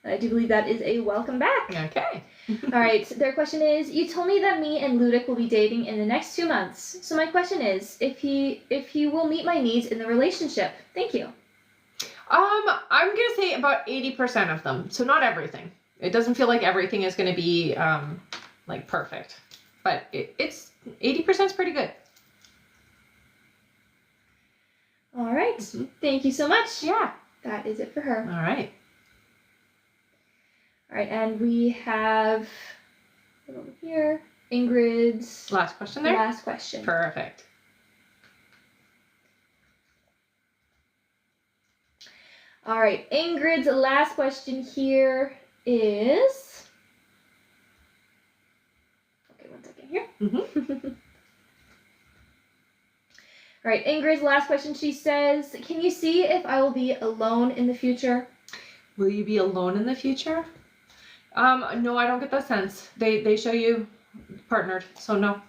I do believe that is a welcome back. Okay. All right. Their question is, you told me that me and Ludic will be dating in the next 2 months. So my question is, if he will meet my needs in the relationship. Thank you. I'm going to say about 80% of them. So not everything. It doesn't feel like everything is going to be like perfect, but it's 80% is pretty good. right. Thank you so much. Yeah. That is it for her. All right. All right, and we have over here Ingrid's Last question there? last question. Perfect. All right, Ingrid's last question here is... Okay, one second here. Mm-hmm. All right, Ingrid's last question, she says, can you see if I will be alone in the future? Will you be alone in the future? No, I don't get that sense. They show you partnered, so no.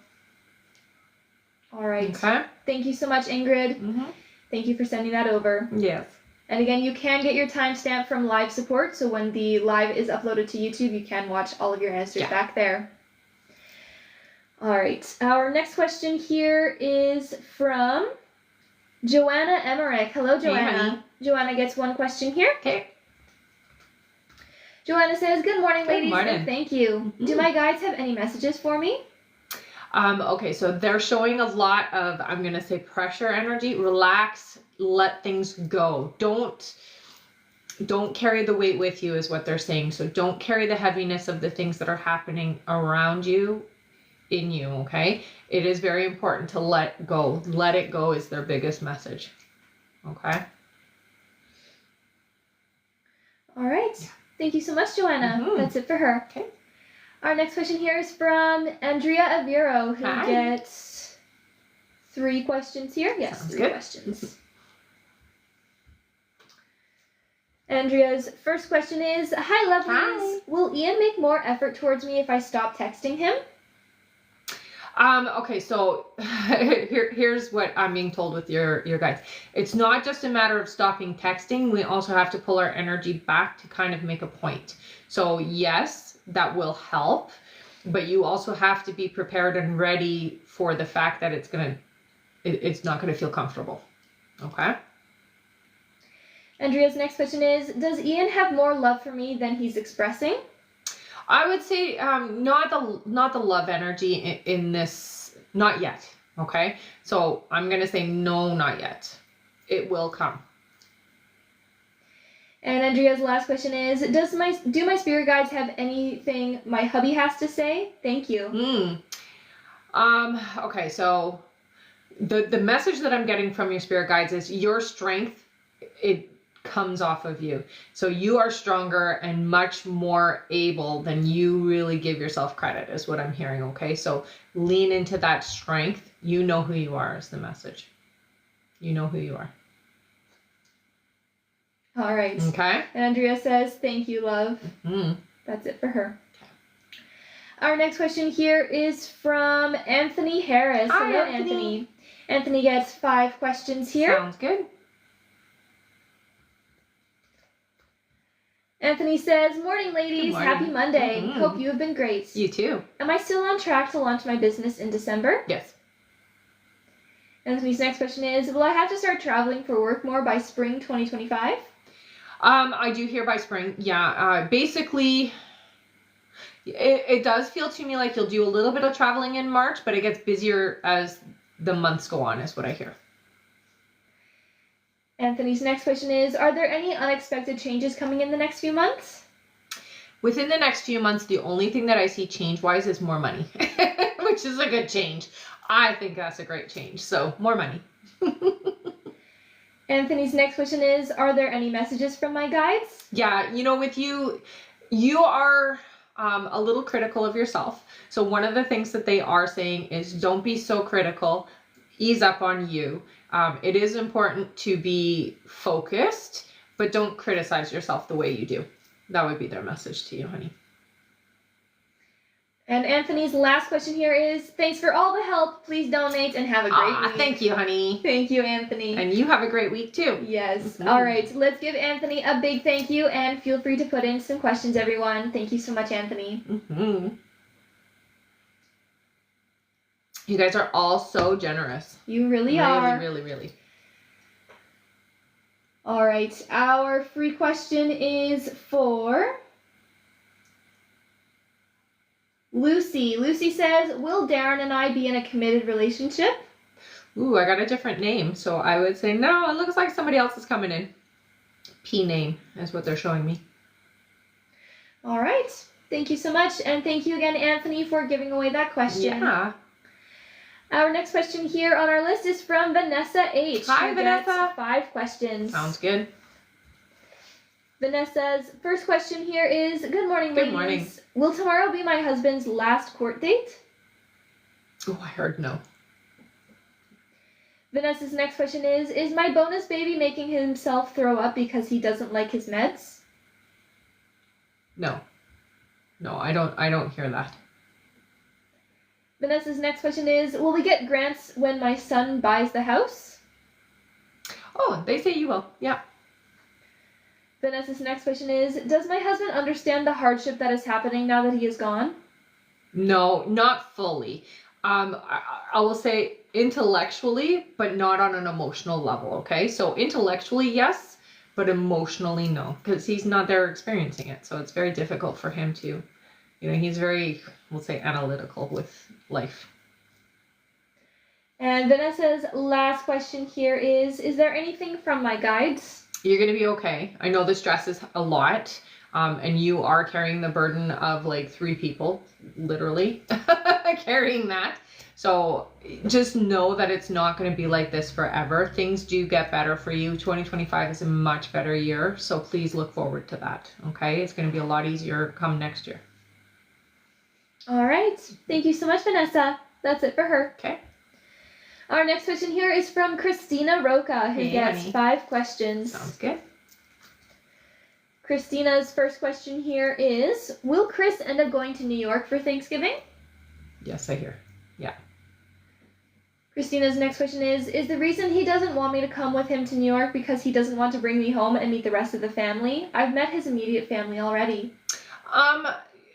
All right. Okay. Thank you so much, Ingrid. Mm-hmm. Thank you for sending that over. Yes. And again, you can get your timestamp from live support, so when the live is uploaded to YouTube, you can watch all of your answers back there. All right. Our next question here is from Joanna Emmerich. Hello, Joanna. Hey, Joanna gets one question here. Okay. Joanna says, good morning, ladies. Good morning. And thank you. Do my guides have any messages for me? Okay, so they're showing a lot of, I'm going to say, pressure energy. Relax, let things go. Don't carry the weight with you is what they're saying. So don't carry the heaviness of the things that are happening around you in you, okay? It is very important to let go. Let it go is their biggest message. Okay? All right. Yeah. Thank you so much, Joanna. That's it for her. Okay. Our next question here is from Andrea Aviro, who Hi. gets 3 questions here. Yes, Sounds 3 good. questions. Andrea's first question is, hi, lovelies. Hi. Will Ian make more effort towards me if I stop texting him? Okay, so here's what I'm being told with your guides. It's not just a matter of stopping texting. We also have to pull our energy back to kind of make a point. So yes, that will help, but you also have to be prepared and ready for the fact that it's not gonna feel comfortable. Okay? Andrea's next question is, does Ian have more love for me than he's expressing? I would say not the love energy in this, not yet. Okay, so I'm gonna say no, not yet. It will come. And Andrea's last question is, do my spirit guides have anything my hubby has to say? Thank you. Okay, so the message that I'm getting from your spirit guides is your strength, it comes off of you. So you are stronger and much more able than you really give yourself credit, is what I'm hearing. Okay, so lean into that strength. You know who you are is the message. You know who you are. All right. Okay. And Andrea says, thank you, love. That's it for her. Okay. Our next question here is from Anthony Harris. Hi, Hello, Anthony. Anthony gets 5 questions here. Sounds good. Anthony says, morning, ladies. Morning. Happy Monday. Hope you have been great. You too. Am I still on track to launch my business in December? Yes. Anthony's next question is, will I have to start traveling for work more by spring 2025? I do hear by spring. Yeah. Basically, it does feel to me like you'll do a little bit of traveling in March, but it gets busier as the months go on, is what I hear. Anthony's next question is, are there any unexpected changes coming in the next few months? Within the next few months, the only thing that I see change-wise is more money, which is a good change. I think that's a great change. So more money. Anthony's next question is, are there any messages from my guides? Yeah, with you are a little critical of yourself. So one of the things that they are saying is don't be so critical. Ease up on you. It is important to be focused, but don't criticize yourself the way you do. That would be their message to you, honey. And Anthony's last question here is, thanks for all the help. Please donate and have a great week. Thank you, honey. Thank you, Anthony. And you have a great week, too. Yes. All right. Let's give Anthony a big thank you, and feel free to put in some questions, everyone. Thank you so much, Anthony. You guys are all so generous. You really are. Really, really, really. All right. Our free question is for Lucy. Lucy says, will Darren and I be in a committed relationship? Ooh, I got a different name. So I would say, no, it looks like somebody else is coming in. P name is what they're showing me. All right. Thank you so much. And thank you again, Anthony, for giving away that question. Yeah. Our next question here on our list is from Vanessa H. Hi, Vanessa. 5 questions. Sounds good. Vanessa's first question here is, good morning, ladies. Good morning. Will tomorrow be my husband's last court date? Oh, I heard no. Vanessa's next question is my bonus baby making himself throw up because he doesn't like his meds? No. No, I don't hear that. Vanessa's next question is, will we get grants when my son buys the house? Oh, they say you will. Yeah. Vanessa's next question is, does my husband understand the hardship that is happening now that he is gone? No, not fully. I will say intellectually, but not on an emotional level, okay? So intellectually, yes, but emotionally, no, because he's not there experiencing it. So it's very difficult for him to, he's very, we'll say, analytical with life. And Vanessa's last question here is there anything from my guides? You're going to be okay. I know the stress is a lot, and you are carrying the burden of like 3 people, literally, carrying that. So just know that it's not going to be like this forever. Things do get better for you. 2025 is a much better year, so please look forward to that, okay? It's going to be a lot easier come next year. All right. Thank you so much, Vanessa. That's it for her. Okay. Our next question here is from Christina Roca, who Hey, gets honey. 5 questions. Sounds good. Christina's first question here is, will Chris end up going to New York for Thanksgiving? Yes, I hear. Yeah. Christina's next question is the reason he doesn't want me to come with him to New York because he doesn't want to bring me home and meet the rest of the family? I've met his immediate family already.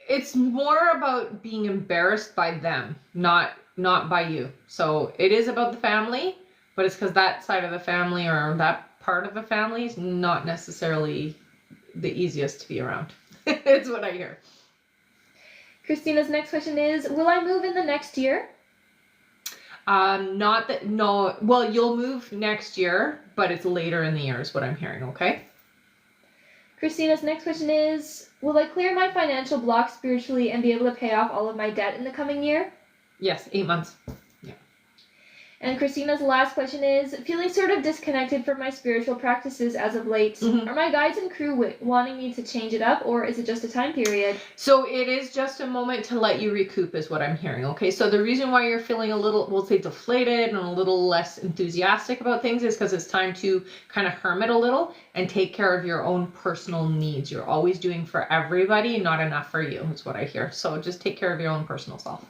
It's more about being embarrassed by them, not by you. So it is about the family, but it's because that side of the family or that part of the family is not necessarily the easiest to be around. It's what I hear. Christina's next question is, will I move in the next year? No, well, you'll move next year, but it's later in the year is what I'm hearing, okay? Christina's next question is, will I clear my financial block spiritually and be able to pay off all of my debt in the coming year? Yes, 8 months. Yeah. And Christina's last question is, feeling sort of disconnected from my spiritual practices as of late. Mm-hmm. Are my guides and crew wanting me to change it up, or is it just a time period? So it is just a moment to let you recoup is what I'm hearing, okay? So the reason why you're feeling a little, we'll say, deflated and a little less enthusiastic about things is because it's time to kind of hermit a little and take care of your own personal needs. You're always doing for everybody, not enough for you is what I hear. So just take care of your own personal self.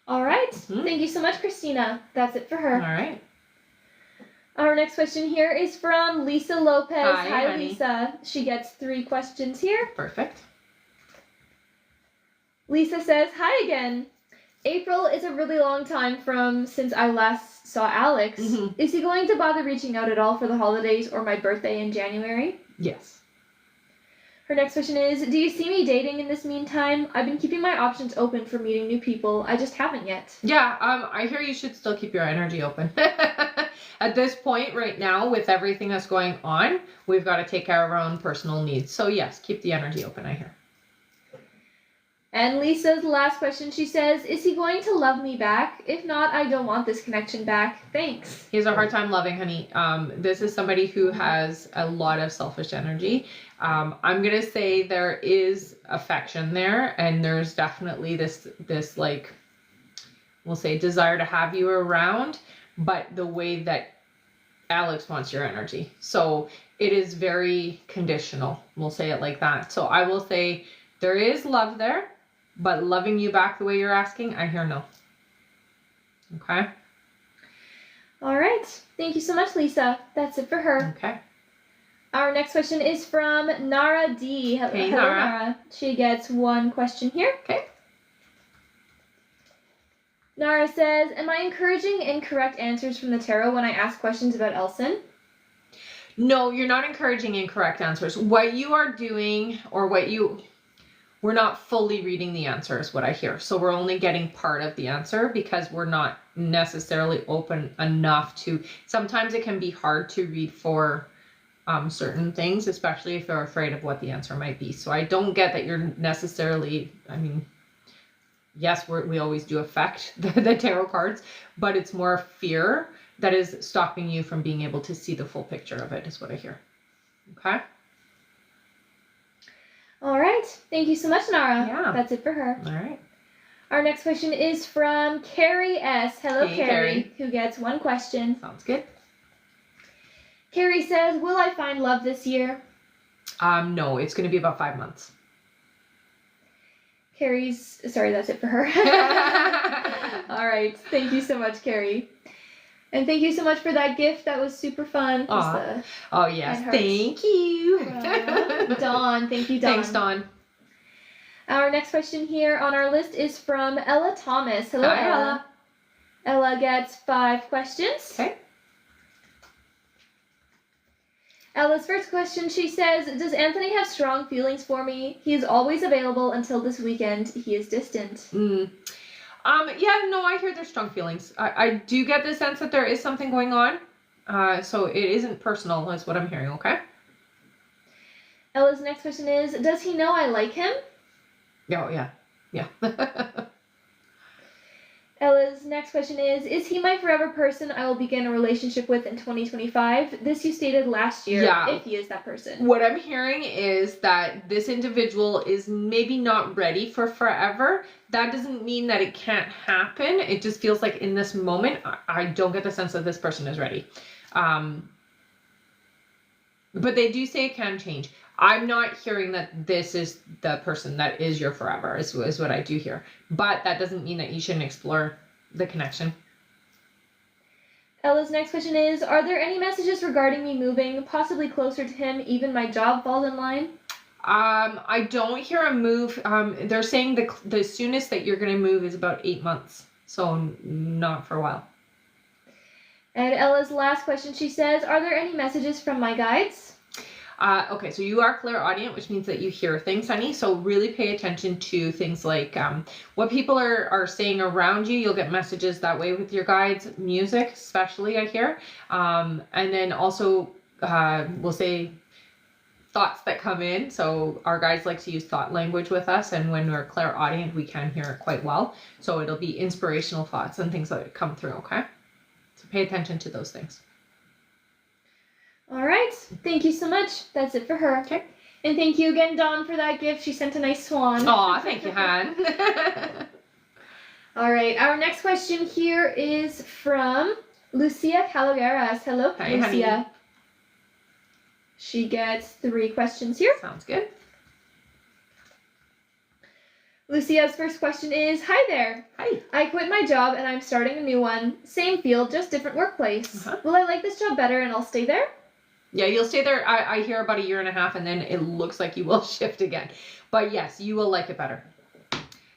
All right. Mm-hmm. Thank you so much, Christina. That's it for her. All right. Our next question here is from Lisa Lopez. Hi, honey. Lisa. She gets 3 questions here. Perfect. Lisa says, hi again. April is a really long time from since I last saw Alex. Mm-hmm. Is he going to bother reaching out at all for the holidays or my birthday in January? Yes. Her next question is, do you see me dating in this meantime? I've been keeping my options open for meeting new people. I just haven't yet. Yeah, I hear you should still keep your energy open. At this point right now, with everything that's going on, we've got to take care of our own personal needs. So yes, keep the energy open, I hear. And Lisa's last question, she says, is he going to love me back? If not, I don't want this connection back. Thanks. He has a hard time loving, honey. This is somebody who has a lot of selfish energy. I'm going to say there is affection there, and there's definitely this like, we'll say, desire to have you around, but the way that Alex wants your energy. So it is very conditional. We'll say it like that. So I will say there is love there, but loving you back the way you're asking, I hear no. Okay? All right. Thank you so much, Lisa. That's it for her. Okay. Our next question is from Nara D. Hey, Hello, Nara. Nara. She gets 1 question here. Okay. Nara says, am I encouraging incorrect answers from the tarot when I ask questions about Elson? No, you're not encouraging incorrect answers. What you are doing, or what we're not fully reading the answer is what I hear. So we're only getting part of the answer because we're not necessarily open enough to, sometimes it can be hard to read for certain things, especially if you're afraid of what the answer might be. So I don't get that you're necessarily, I mean, yes, we always do affect the tarot cards, but it's more fear that is stopping you from being able to see the full picture of it, is what I hear. Okay? All right. Thank you so much, Nara. Yeah. That's it for her. All right. Our next question is from Carrie S. Hello, Hey, Carrie, who gets one question. Sounds good. Carrie says, will I find love this year? No, it's going to be about 5 months. Sorry, that's it for her. All right. Thank you so much, Carrie. And thank you so much for that gift. That was super fun. Oh, yes. Thank you. Dawn. Thank you, Dawn. Thanks, Dawn. Our next question here on our list is from Ella Thomas. Hello, Hi, Ella. Ella gets 5 questions. Okay. Ella's first question, she says, does Anthony have strong feelings for me? He is always available until this weekend. He is distant. Yeah, no, I hear there's strong feelings. I do get the sense that there is something going on. So it isn't personal, is what I'm hearing, okay? Ella's next question is, does he know I like him? Oh, yeah. Yeah. Ella's next question is he my forever person I will begin a relationship with in 2025? This you stated last year, if he is that person. What I'm hearing is that this individual is maybe not ready for forever. That doesn't mean that it can't happen. It just feels like in this moment, I don't get the sense that this person is ready. But they do say it can change. I'm not hearing that this is the person that is your forever, is what I do hear. But that doesn't mean that you shouldn't explore the connection. Ella's next question is, are there any messages regarding me moving, possibly closer to him, even my job falls in line? I don't hear a move. They're saying the soonest that you're going to move is about 8 months. So not for a while. And Ella's last question, she says, are there any messages from my guides? Okay, so you are clairaudient, which means that you hear things, honey. So really pay attention to things like what people are saying around you. You'll get messages that way with your guides, music especially, I hear. And then also, we'll say thoughts that come in. So our guides like to use thought language with us. And when we're clairaudient, we can hear it quite well. So it'll be inspirational thoughts and things that come through, okay? So pay attention to those things. All right. Thank you so much. That's it for her. Okay. And thank you again, Dawn, for that gift. She sent a nice swan. Aw, thank you, Han. All right. Our next question here is from Lucia Calaveras. Hello, Hi, Lucia. honey. She gets 3 questions here. Sounds good. Lucia's first question is, hi there. Hi. I quit my job and I'm starting a new one. Same field, just different workplace. Will I like this job better and I'll stay there? Yeah, you'll stay there, I hear, about 1.5 years, and then it looks like you will shift again. But yes, you will like it better.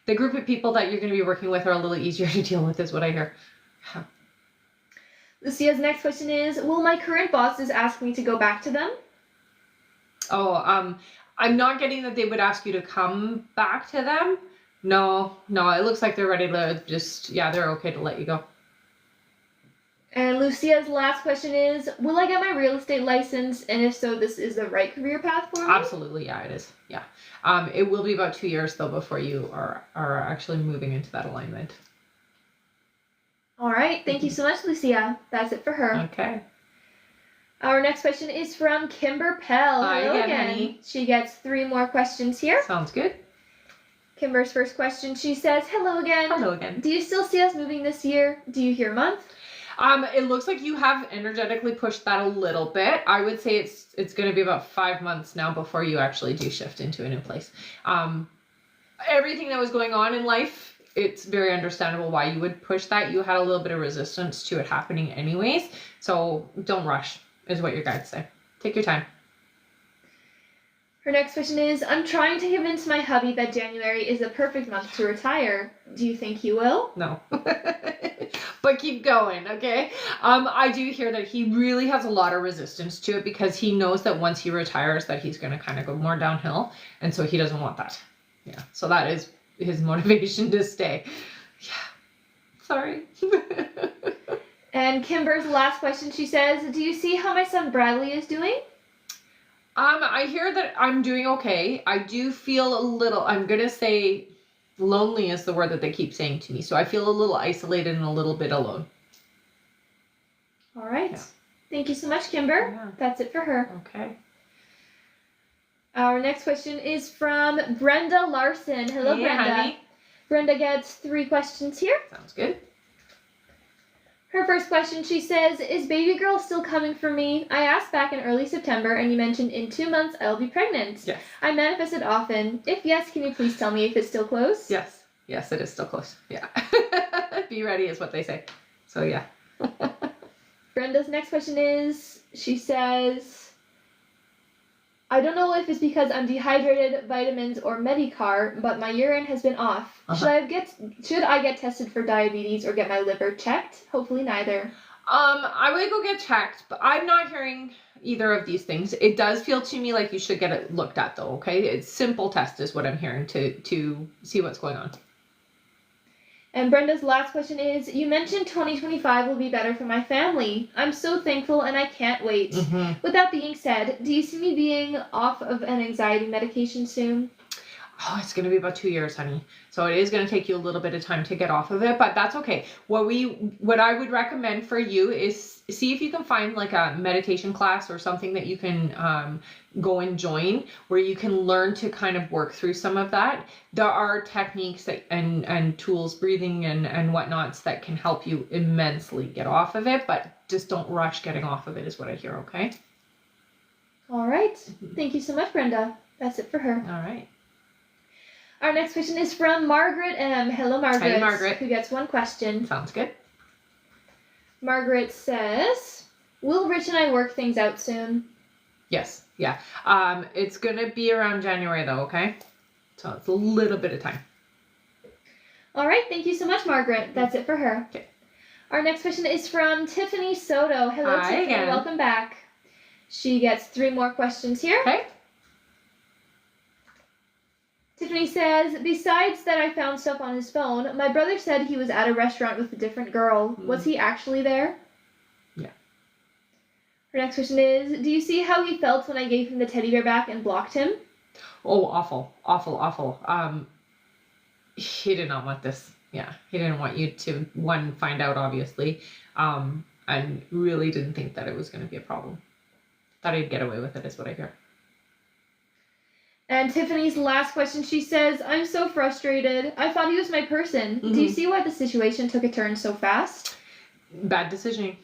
The group of people that you're going to be working with are a little easier to deal with, is what I hear. Lucia's next question is, will my current bosses ask me to go back to them? Oh, I'm not getting that they would ask you to come back to them. No, it looks like they're ready to just, they're okay to let you go. And Lucia's last question is, will I get my real estate license? And if so, this is the right career path for me? Absolutely, yeah, it is. Yeah. It will be about 2 years, though, before you are actually moving into that alignment. All right. Thank you so much, Lucia. That's it for her. Okay. Our next question is from Kimber Pell. Hi Hello again, honey. She gets 3 more questions here. Sounds good. Kimber's first question, she says, hello again. Hello again. Do you still see us moving this year? Do you hear a month? It looks like you have energetically pushed that a little bit. I would say it's going to be about 5 months now before you actually do shift into a new place. Everything that was going on in life, it's very understandable why you would push that. You had a little bit of resistance to it happening anyways. So don't rush, is what your guides say. Take your time. Her next question is, I'm trying to convince my hubby that January is a perfect month to retire. Do you think he will? No. But keep going, okay? I do hear that he really has a lot of resistance to it because he knows that once he retires that he's going to kind of go more downhill. And so he doesn't want that. Yeah. So that is his motivation to stay. Yeah. Sorry. And Kimber's last question, she says, do you see how my son Bradley is doing? I hear that I'm doing okay. I do feel a little, I'm going to say lonely is the word that they keep saying to me. So I feel a little isolated and a little bit alone. All right. Yeah. Thank you so much, Kimber. Yeah. That's it for her. Okay. Our next question is from Brenda Larson. Hello, Hey, Brenda. honey. Brenda gets 3 questions here. Sounds good. Her first question, she says, is baby girl still coming for me? I asked back in early September and you mentioned in 2 months I'll be pregnant. Yes. I manifested often. If yes, can you please tell me if it's still close? Yes. Yes, it is still close. Yeah. Be ready is what they say. So yeah. Brenda's next question is, she says, I don't know if it's because I'm dehydrated, vitamins, or Medicar, but my urine has been off. Should I get tested for diabetes or get my liver checked? Hopefully neither. I would go get checked, but I'm not hearing either of these things. It does feel to me like you should get it looked at though, okay? It's simple test is what I'm hearing to see what's going on. And Brenda's last question is, you mentioned 2025 will be better for my family. I'm so thankful and I can't wait. Mm-hmm. With that being said, do you see me being off of an anxiety medication soon? Oh, it's going to be about 2 years, honey. So it is going to take you a little bit of time to get off of it, but that's okay. What I would recommend for you is see if you can find like a meditation class or something that you can go and join where you can learn to kind of work through some of that. There are techniques that, and tools, breathing and whatnots that can help you immensely get off of it, but just don't rush getting off of it is what I hear, okay? All right. Thank you so much, Brenda. That's it for her. All right. Our next question is from Margaret M. Hello, Margaret. Hey, Margaret. Who gets 1 question. Sounds good. Margaret says, will Rich and I work things out soon? Yes. Yeah. It's going to be around January though, okay? So it's a little bit of time. All right. Thank you so much, Margaret. That's it for her. Okay. Our next question is from Tiffany Soto. Hello, Hi Tiffany. again. Welcome back. She gets 3 more questions here. Okay. Tiffany says, besides that I found stuff on his phone, my brother said he was at a restaurant with a different girl. Was he actually there? Yeah. Her next question is, do you see how he felt when I gave him the teddy bear back and blocked him? Oh, awful. Awful, awful. He did not want this. Yeah. He didn't want you to, one, find out, obviously, and really didn't think that it was going to be a problem. Thought he'd get away with it, is what I hear. And Tiffany's last question, she says, I'm so frustrated. I thought he was my person. Do you see why the situation took a turn so fast? Bad decision.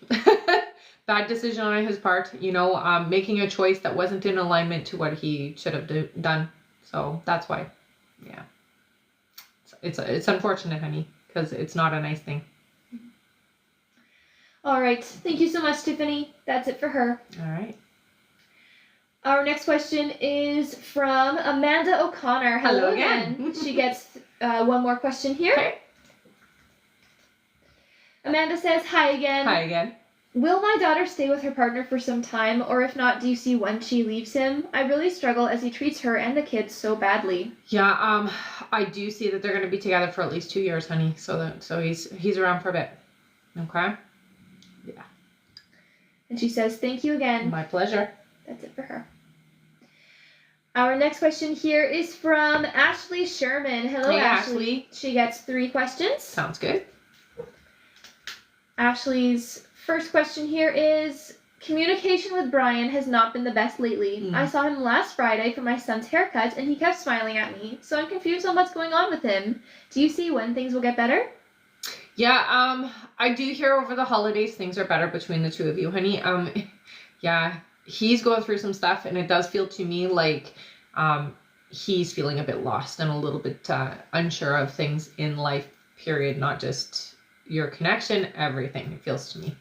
Bad decision on his part. You know, making a choice that wasn't in alignment to what he should have done. So that's why. Yeah. It's unfortunate, honey, because it's not a nice thing. All right. Thank you so much, Tiffany. That's it for her. All right. Our next question is from Amanda O'Connor. Hello again. She gets 1 more question here. Okay. Amanda says, hi again. Hi again. Will my daughter stay with her partner for some time, or if not, do you see when she leaves him? I really struggle as he treats her and the kids so badly. Yeah, I do see that they're going to be together for at least 2 years, honey. So he's around for a bit. Okay? Yeah. And she says, thank you again. My pleasure. That's it for her. Our next question here is from Ashley Sherman. Hello, Hey, Ashley. She gets 3 questions. Sounds good. Ashley's first question here is, communication with Brian has not been the best lately. I saw him last Friday for my son's haircut, and he kept smiling at me, so I'm confused on what's going on with him. Do you see when things will get better? Yeah, I do hear over the holidays things are better between the 2 of you, honey. Yeah, he's going through some stuff, and it does feel to me like he's feeling a bit lost and a little bit unsure of things in life, period, not just your connection, everything, it feels to me.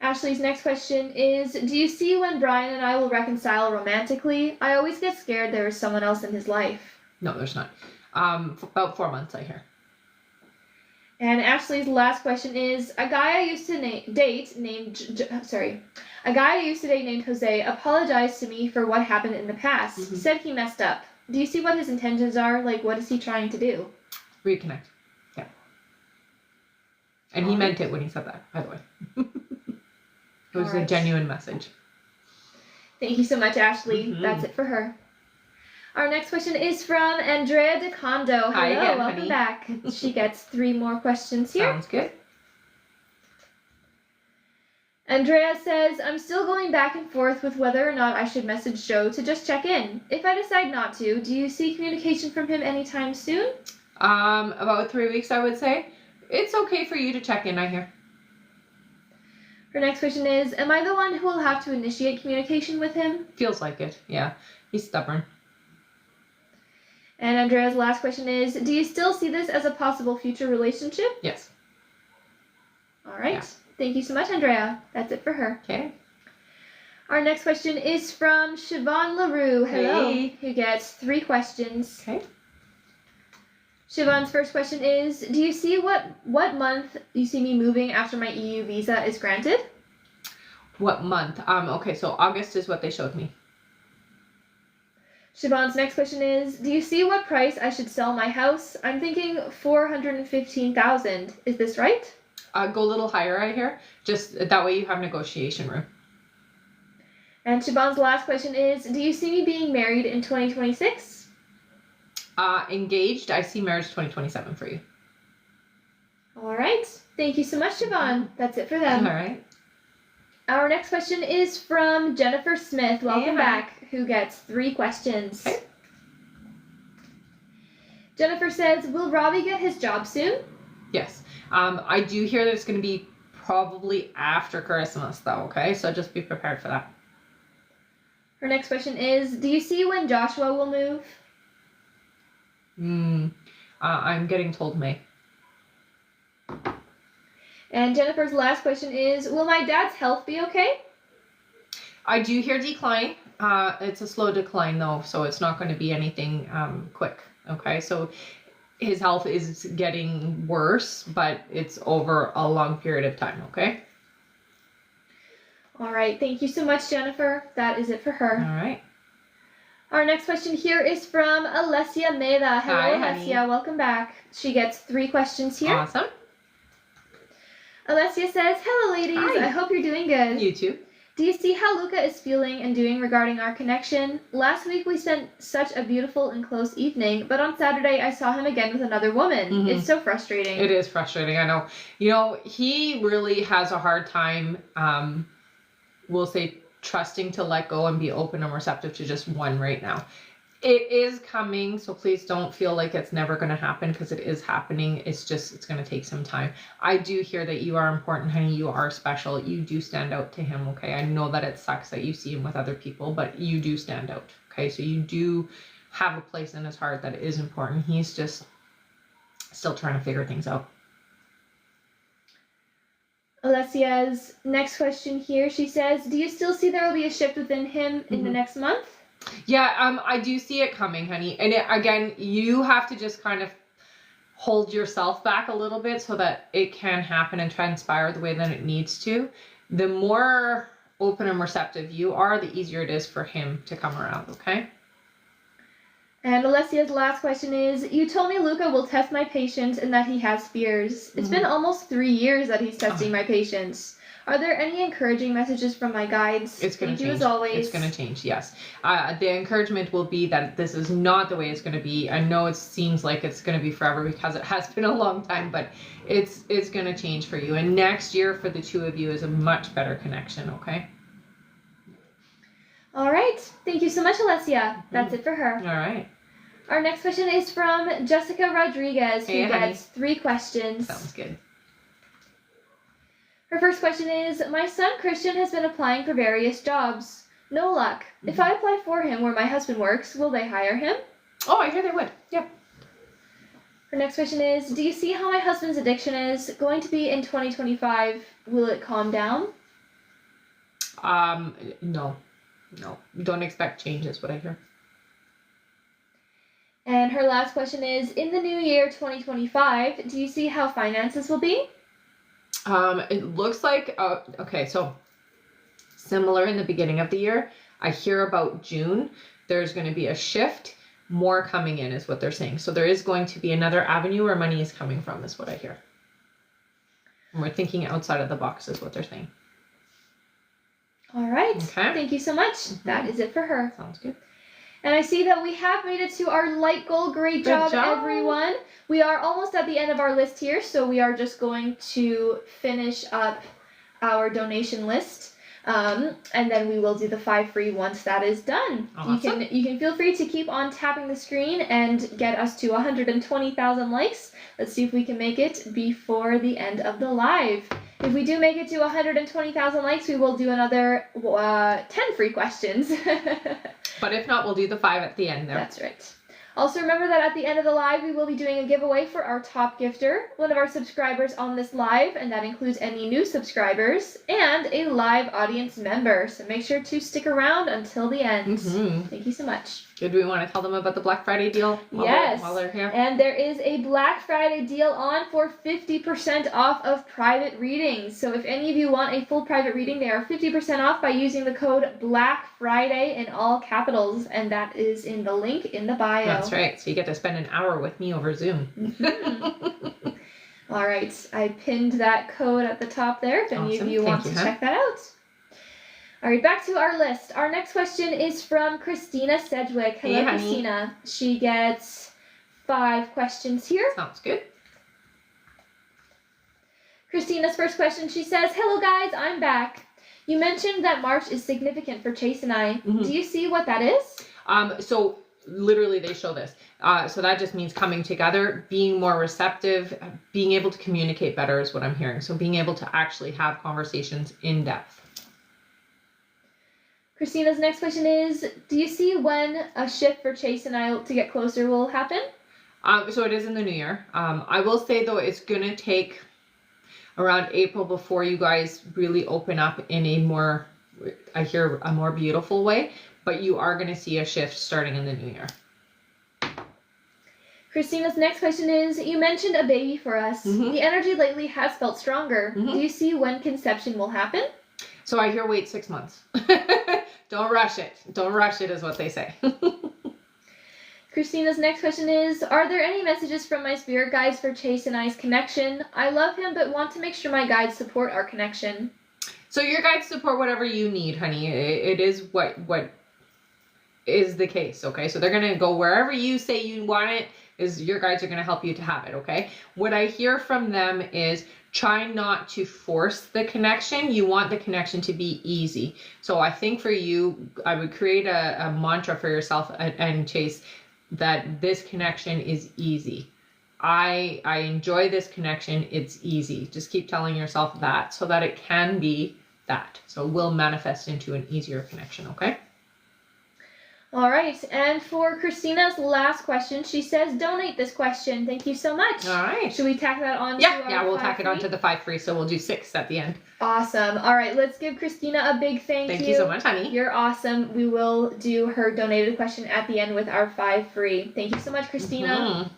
Ashley's next question is, do you see when Brian and I will reconcile romantically? I always get scared there is someone else in his life. No, there's not. About 4 months, I hear. And Ashley's last question is, a guy I used to date named Jose apologized to me for what happened in the past. Said he messed up. Do you see what his intentions are? Like, what is he trying to do? Reconnect. Yeah. And he meant it when he said that, by the way. It was a genuine message. Thank you so much, Ashley. That's it for her. Our next question is from Andrea De Condo. Hello, Hi again, welcome honey. back. She gets 3 more questions here. Sounds good. Andrea says, I'm still going back and forth with whether or not I should message Joe to just check in. If I decide not to, do you see communication from him anytime soon? About 3 weeks, I would say. It's okay for you to check in, I hear. Her next question is, am I the one who will have to initiate communication with him? Feels like it, yeah. He's stubborn. And Andrea's last question is, do you still see this as a possible future relationship? Yes. All right. Yeah. Thank you so much, Andrea. That's it for her. Okay. Our next question is from Siobhan LaRue. Hello. Hey. Who gets 3 questions. Okay. Siobhan's first question is, do you see what month you see me moving after my EU visa is granted? What month? Okay, so August is what they showed me. Siobhan's next question is, do you see what price I should sell my house? I'm thinking $415,000. Is this right? Go a little higher, I hear. Just that way you have negotiation room. And Siobhan's last question is, do you see me being married in 2026? Engaged, I see marriage 2027 for you. All right. Thank you so much, Siobhan. That's it for them. All right. Our next question is from Jennifer Smith. Welcome Hey, back. Who gets 3 questions. Okay. Jennifer says, will Robbie get his job soon? Yes. I do hear that it's going to be probably after Christmas, though, okay? So just be prepared for that. Her next question is, do you see when Joshua will move? I'm getting told May. And Jennifer's last question is, will my dad's health be okay? I do hear decline. It's a slow decline, though, so it's not going to be anything quick, okay? So his health is getting worse, but it's over a long period of time, okay? All right. Thank you so much, Jennifer. That is it for her. All right. Our next question here is from Alessia Meda. Hello, Hi, Alessia. honey. Welcome back. She gets 3 questions here. Awesome. Alessia says, hello, ladies. Hi. I hope you're doing good. You too. Do you see how Luca is feeling and doing regarding our connection? Last week we spent such a beautiful and close evening, but on Saturday I saw him again with another woman. Mhm. It's so frustrating. It is frustrating, I know. You know, he really has a hard time, we'll say, trusting to let go and be open and receptive to just one right now. It is coming, so please don't feel like it's never going to happen, because it is happening. It's going to take some time. I do hear that you are important, honey. You are special. You do stand out to him, okay? I know that it sucks that you see him with other people, but you do stand out, okay? So you do have a place in his heart that is important. He's just still trying to figure things out. Alessia's next question here, she says, do you still see there will be a shift within him in the next month? Yeah, I do see it coming, honey. And again, you have to just kind of hold yourself back a little bit so that it can happen and transpire the way that it needs to. The more open and receptive you are, the easier it is for him to come around, okay? And Alessia's last question is, you told me Luca will test my patience and that he has fears. It's been almost 3 years that he's testing my patience. Are there any encouraging messages from my guides? It's going to change. As always. It's going to change, yes. The encouragement will be that this is not the way it's going to be. I know it seems like it's going to be forever because it has been a long time, but it's going to change for you. And next year for the 2 of you is a much better connection, okay? All right. Thank you so much, Alessia. That's it for her. All right. Our next question is from Jessica Rodriguez, who gets 3 questions. Sounds good. Her first question is, my son Christian has been applying for various jobs. No luck. If I apply for him where my husband works, will they hire him? Oh, I hear they would. Yep. Her next question is, do you see how my husband's addiction is going to be in 2025? Will it calm down? No. Don't expect change is what I hear. And her last question is, in the new year 2025, do you see how finances will be? It looks like, okay, so similar in the beginning of the year. I hear about June. There's going to be a shift. more coming in is what they're saying. So there is going to be another avenue where money is coming from is what I hear. And we're thinking outside of the box is what they're saying. All right. Okay. Thank you so much. That is it for her. Sounds good. And I see that we have made it to our light goal. Great job, everyone. We are almost at the end of our list here, so we are just going to finish up our donation list. And then we will do the 5 free once that is done. Awesome. You can feel free to keep on tapping the screen and get us to 120,000 likes. Let's see if we can make it before the end of the live. If we do make it to 120,000 likes, we will do another 10 free questions. But if not, we'll do the 5 at the end there. That's right. Also remember that at the end of the live, we will be doing a giveaway for our top gifter, one of our subscribers on this live, and that includes any new subscribers, and a live audience member. So make sure to stick around until the end. Thank you so much. Do we want to tell them about the Black Friday deal while they're here? And there is a Black Friday deal on for 50% off of private readings. So if any of you want a full private reading, they are 50% off by using the code Black Friday in all capitals, and that is in the link in the bio. That's right. So you get to spend an hour with me over Zoom. All right. I pinned that code at the top there if any of you want to check that out. All right, back to our list. Our next question is from Christina Sedgwick. Hello, Christina. She gets 5 questions here. Sounds good. Christina's first question, she says, "Hello, guys. I'm back. You mentioned that March is significant for Chase and I. Do you see what that is?" So literally they show this. So that just means coming together, being more receptive, being able to communicate better is what I'm hearing. So being able to actually have conversations in depth. Christina's next question is, do you see when a shift for Chase and I to get closer will happen? So it is in the new year. I will say, though, it's going to take around April before you guys really open up in a more, I hear, a more beautiful way. But you are going to see a shift starting in the new year. Christina's next question is, you mentioned a baby for us. The energy lately has felt stronger. Do you see when conception will happen? So I hear wait 6 months. Don't rush it. Don't rush it is what they say. Christina's next question is, are there any messages from my spirit guides for Chase and I's connection? I love him, but want to make sure my guides support our connection. So your guides support whatever you need, honey. It is what is the case, okay? So they're going to go wherever you say you want it, is your guides are going to help you to have it, okay? What I hear from them is try not to force the connection. You want the connection to be easy. So I think for you, I would create a mantra for yourself and Chase that this connection is easy. I enjoy this connection. It's easy. Just keep telling yourself that so that it can be that. So it will manifest into an easier connection, okay? All right, and for Christina's last question, she says, donate this question. Thank you so much. All right. Should we tack that on to Yeah, we'll tack it on to the 5 free, so we'll do 6 at the end. Awesome. All right, let's give Christina a big thank you. Thank you so much, honey. You're awesome. We will do her donated question at the end with our 5 free. Thank you so much, Christina.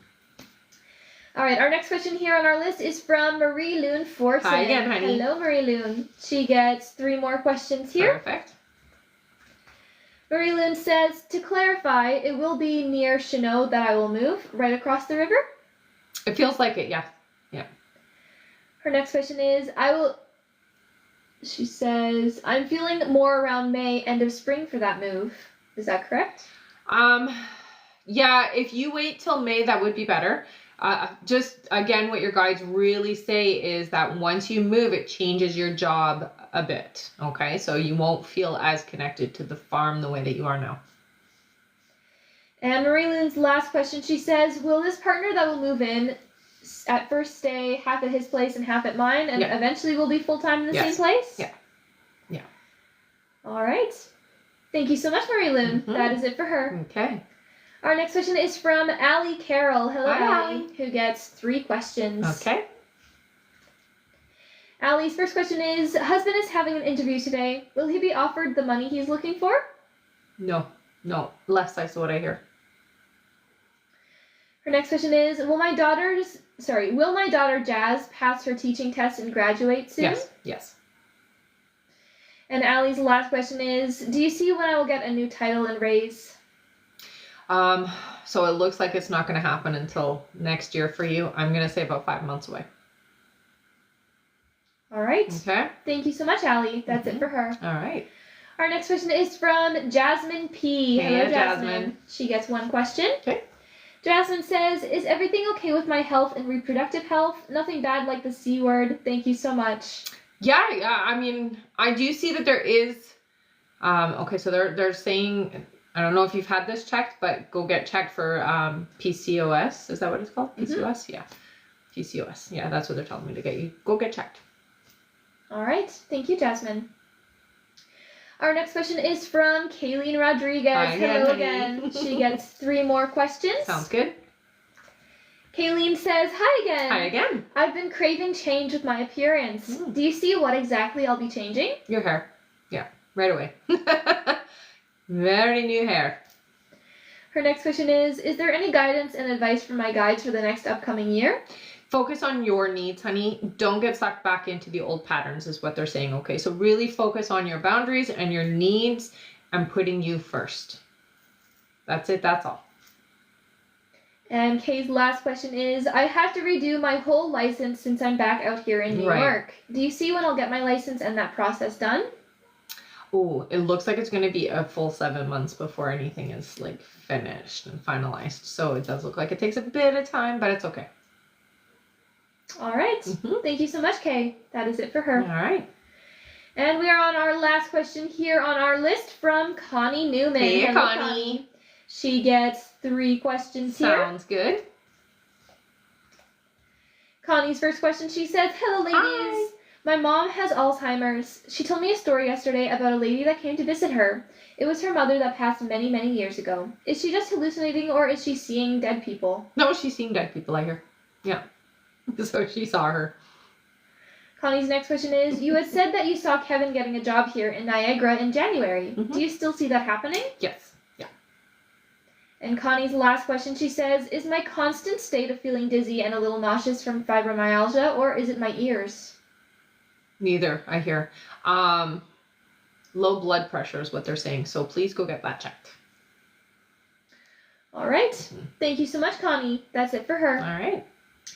All right, our next question here on our list is from Marie Loon Forson. Hi again, honey. Hello, Marie Loon. She gets 3 more questions here. Perfect. Marie Loon says, to clarify, it will be near Chenot that I will move, right across the river? It feels like it, yeah. Yeah. Her next question is, she says, I'm feeling more around May, end of spring for that move. Is that correct? Yeah, if you wait till May, that would be better. Just, again, what your guides really say is that once you move, it changes your job a bit, okay? So you won't feel as connected to the farm the way that you are now. And Marie Lynn's last question, she says, will this partner that will move in at first stay half at his place and half at mine, and eventually will be full-time in the same place? Yeah. Yeah. All right. Thank you so much, Marie Lynn. That is it for her. Okay. Our next question is from Allie Carroll. Hello, Hi. Allie, who gets 3 questions. Okay. Allie's first question is, husband is having an interview today. Will he be offered the money he's looking for? No. Less, I saw what I hear. Her next question is, will my daughter Jazz pass her teaching test and graduate soon? Yes. And Allie's last question is, do you see when I will get a new title and raise? So it looks like it's not going to happen until next year for you. I'm going to say about 5 months away. All right. Okay. Thank you so much, Allie. That's it for her. All right. Our next question is from Jasmine P. Hey, Hello, Jasmine. She gets one question. Okay. Jasmine says, is everything okay with my health and reproductive health? Nothing bad like the C word. Thank you so much. Yeah. I mean, I do see that there is, okay, so they're saying, I don't know if you've had this checked, but go get checked for PCOS. Is that what it's called? PCOS? Yeah. PCOS. Yeah, that's what they're telling me to get you. Go get checked. All right. Thank you, Jasmine. Our next question is from Kayleen Rodriguez. Hi Hello again. again. She gets 3 more questions. Sounds good. Kayleen says, hi again. Hi again. I've been craving change with my appearance. Do you see what exactly I'll be changing? Your hair. Yeah, right away. Very new hair. Her next question is there any guidance and advice from my guides for the next upcoming year? Focus on your needs, honey. Don't get sucked back into the old patterns is what they're saying, okay? So really focus on your boundaries and your needs and putting you first. That's it. That's all. And Kay's last question is, I have to redo my whole license since I'm back out here in New York. Do you see when I'll get my license and that process done? Oh, it looks like it's going to be a full 7 months before anything is like finished and finalized. So it does look like it takes a bit of time, but it's okay. All right. Thank you so much, Kay. That is it for her. All right. And we are on our last question here on our list from Connie Newman. Hey, Hello, Connie. She gets 3 questions here. Sounds good. Connie's first question, she says, hello, ladies. Hi. My mom has Alzheimer's. She told me a story yesterday about a lady that came to visit her. It was her mother that passed many, many years ago. Is she just hallucinating or is she seeing dead people? No, she's seeing dead people, I hear. Yeah. So she saw her. Connie's next question is, you had said that you saw Kevin getting a job here in Niagara in January. Do you still see that happening? Yes. Yeah. And Connie's last question, she says, is my constant state of feeling dizzy and a little nauseous from fibromyalgia or is it my ears? Neither, I hear. Low blood pressure is what they're saying, so please go get that checked. All right. Thank you so much, Connie. That's it for her. All right.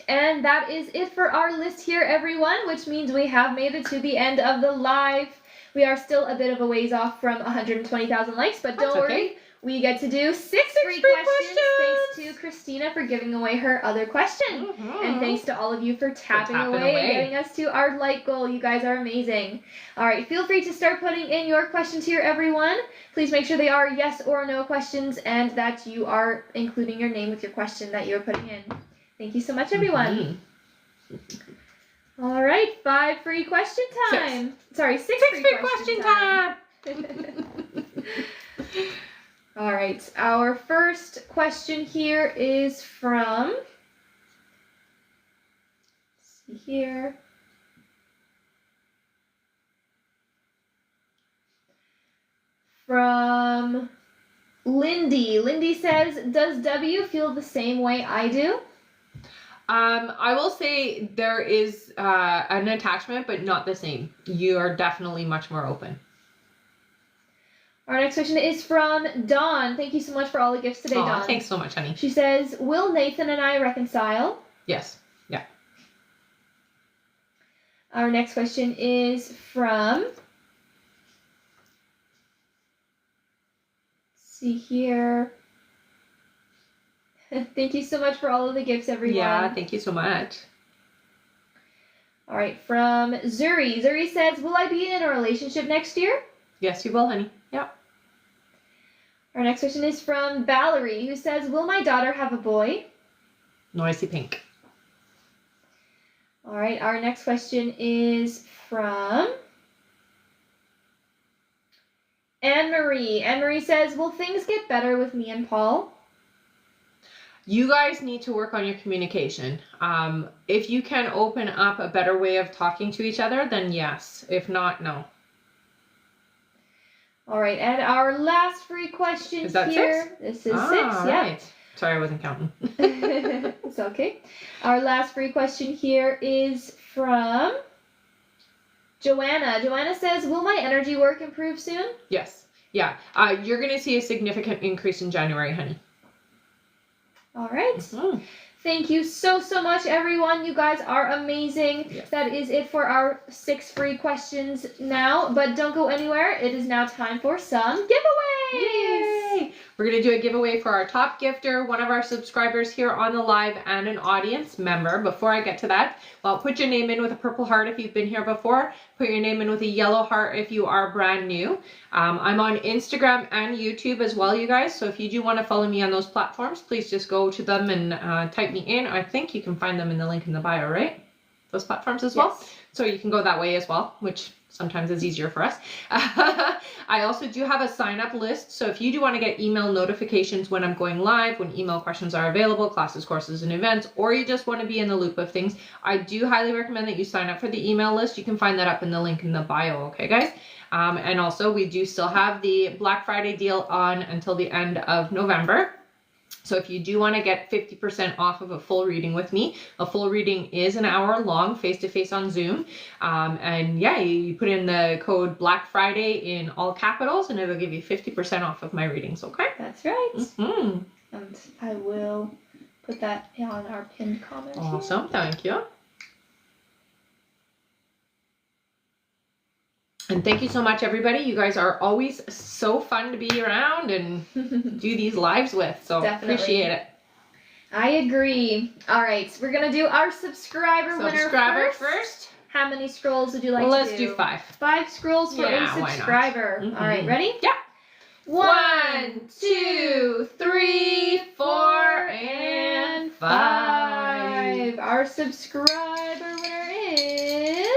And that is it for our list here, everyone, which means we have made it to the end of the live. We are still a bit of a ways off from 120,000 likes, but don't worry. We get to do 6 free questions. Thanks to Christina for giving away her other question. And thanks to all of you for tapping away and getting us to our like goal. You guys are amazing. All right, feel free to start putting in your questions here, everyone. Please make sure they are yes or no questions and that you are including your name with your question that you're putting in. Thank you so much, everyone. All right, 5 free question time. Sorry, 6 free question time. All right, our first question here is from, let's see here. From Lindy. Lindy says, does W feel the same way I do? I will say there is an attachment, but not the same. You are definitely much more open. Our next question is from Dawn. Thank you so much for all the gifts today, Dawn. Thanks so much, honey. She says, will Nathan and I reconcile? Yes. Yeah. Our next question is from, let's see here. Thank you so much for all of the gifts, everyone. Yeah, thank you so much. All right, from Zuri. Zuri says, will I be in a relationship next year? Yes, you will, honey. Yeah. Our next question is from Valerie, who says, will my daughter have a boy? Noisy pink. All right, our next question is from Anne-Marie. Anne-Marie says, will things get better with me and Paul? You guys need to work on your communication. If you can open up a better way of talking to each other, then yes. If not, no. All right, and our last free question is that here. 6? This is 6, yeah. Right. Sorry, I wasn't counting. It's okay. Our last free question here is from Joanna. Joanna says, will my energy work improve soon? Yes. Yeah. You're going to see a significant increase in January, honey. All right. Thank you so much, everyone. You guys are amazing. Yes. That is it for our 6 free questions now. But don't go anywhere. It is now time for some giveaways. Yay! We're going to do a giveaway for our top gifter, one of our subscribers here on the live, and an audience member. Before I get to that, well, put your name in with a purple heart if you've been here before. Put your name in with a yellow heart if you are brand new. I'm on Instagram and YouTube as well, you guys. So if you do want to follow me on those platforms, please just go to them and type me in. I think you can find them in the link in the bio, right? Those platforms as well. Yes. So you can go that way as well, which sometimes is easier for us. I also do have a sign up list. So if you do want to get email notifications when I'm going live, when email questions are available, classes, courses, and events, or you just want to be in the loop of things, I do highly recommend that you sign up for the email list. You can find that up in the link in the bio. Okay, guys? And also we do still have the Black Friday deal on until the end of November. So if you do want to get 50% off of a full reading with me, a full reading is an hour long, face-to-face on Zoom. And yeah, you put in the code Black Friday in all capitals and it'll give you 50% off of my readings, okay? That's right. Mm-hmm. And I will put that on our pinned comment. Awesome, thank you. And thank you so much, everybody. You guys are always so fun to be around and do these lives with. So Definitely. Appreciate it. I agree. All right, we're going to do our subscriber winner first. How many scrolls would you like to do? Let's do 5. 5 scrolls for a subscriber. Mm-hmm. All right, ready? Yeah. 1, 2, 3, 4, and 5. Our subscriber winner is...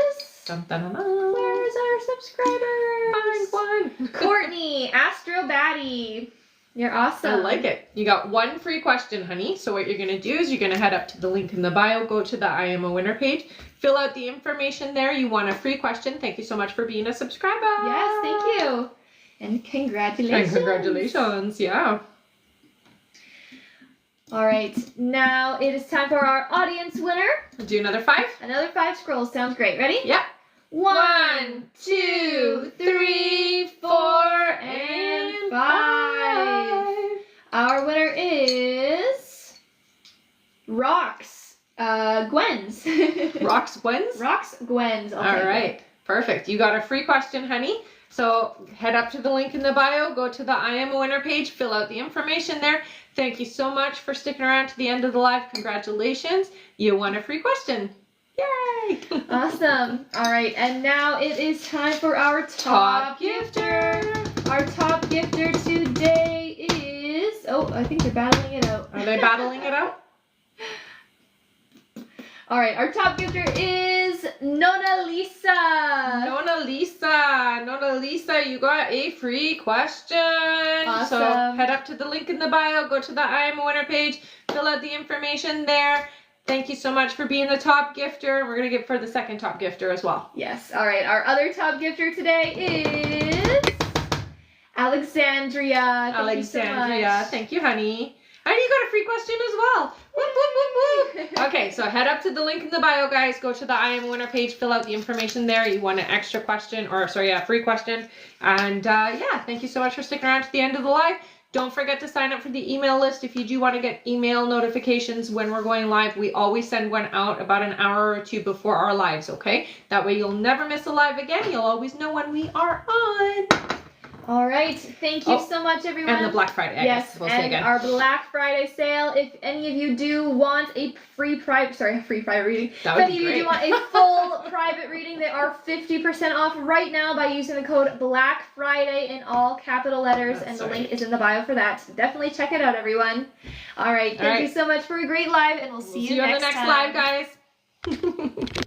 Dun, dun, dun, dun. Where's our subscriber? Find one. Courtney, Astro Batty. You're awesome. I like it. You got 1 free question, honey. So what you're going to do is you're going to head up to the link in the bio, go to the I Am a Winner page, fill out the information there. You want a free question. Thank you so much for being a subscriber. Yes, thank you. And congratulations. And congratulations, yeah. All right, now it is time for our audience winner. Do another 5. Another 5 scrolls. Sounds great. Ready? Yep. 1, 2, 3, 4, and 5. Our winner is Rox Gwens. Rox Gwens? Rox Gwens. All right. Perfect. You got a free question, honey. So head up to the link in the bio, go to the I Am a Winner page, fill out the information there. Thank you so much for sticking around to the end of the live. Congratulations. You won a free question. Yay! Awesome. All right, and now it is time for our top gifter. Our top gifter today is... Oh, I think they're battling it out. Are they battling it out? All right, our top gifter is Nona Lisa. Nona Lisa, you got a free question. Awesome. So head up to the link in the bio, go to the I Am a Winner page, fill out the information there. Thank you so much for being the top gifter. We're going to give for the second top gifter as well. Yes. All right. Our other top gifter today is Alexandria. Alexandria. Thank you, honey. And you got a free question as well. Whoop, whoop, whoop, whoop. Okay, so head up to the link in the bio, guys. Go to the I Am a Winner page. Fill out the information there. You want an extra question, or sorry, a free question. And yeah, thank you so much for sticking around to the end of the live. Don't forget to sign up for the email list if you do want to get email notifications when we're going live. We always send one out about an hour or 2 before our lives, okay? That way you'll never miss a live again. You'll always know when we are on. All right. Thank you so much, everyone. And the Black Friday, I guess we'll say again. Our Black Friday sale. If any of you do want a free private reading. That would if any of you do want a full private reading, they are 50% off right now by using the code Black Friday in all capital letters. And the link is in the bio for that. Definitely check it out, everyone. All right. Thank you so much for a great live, and we'll see you on the next time. live, guys.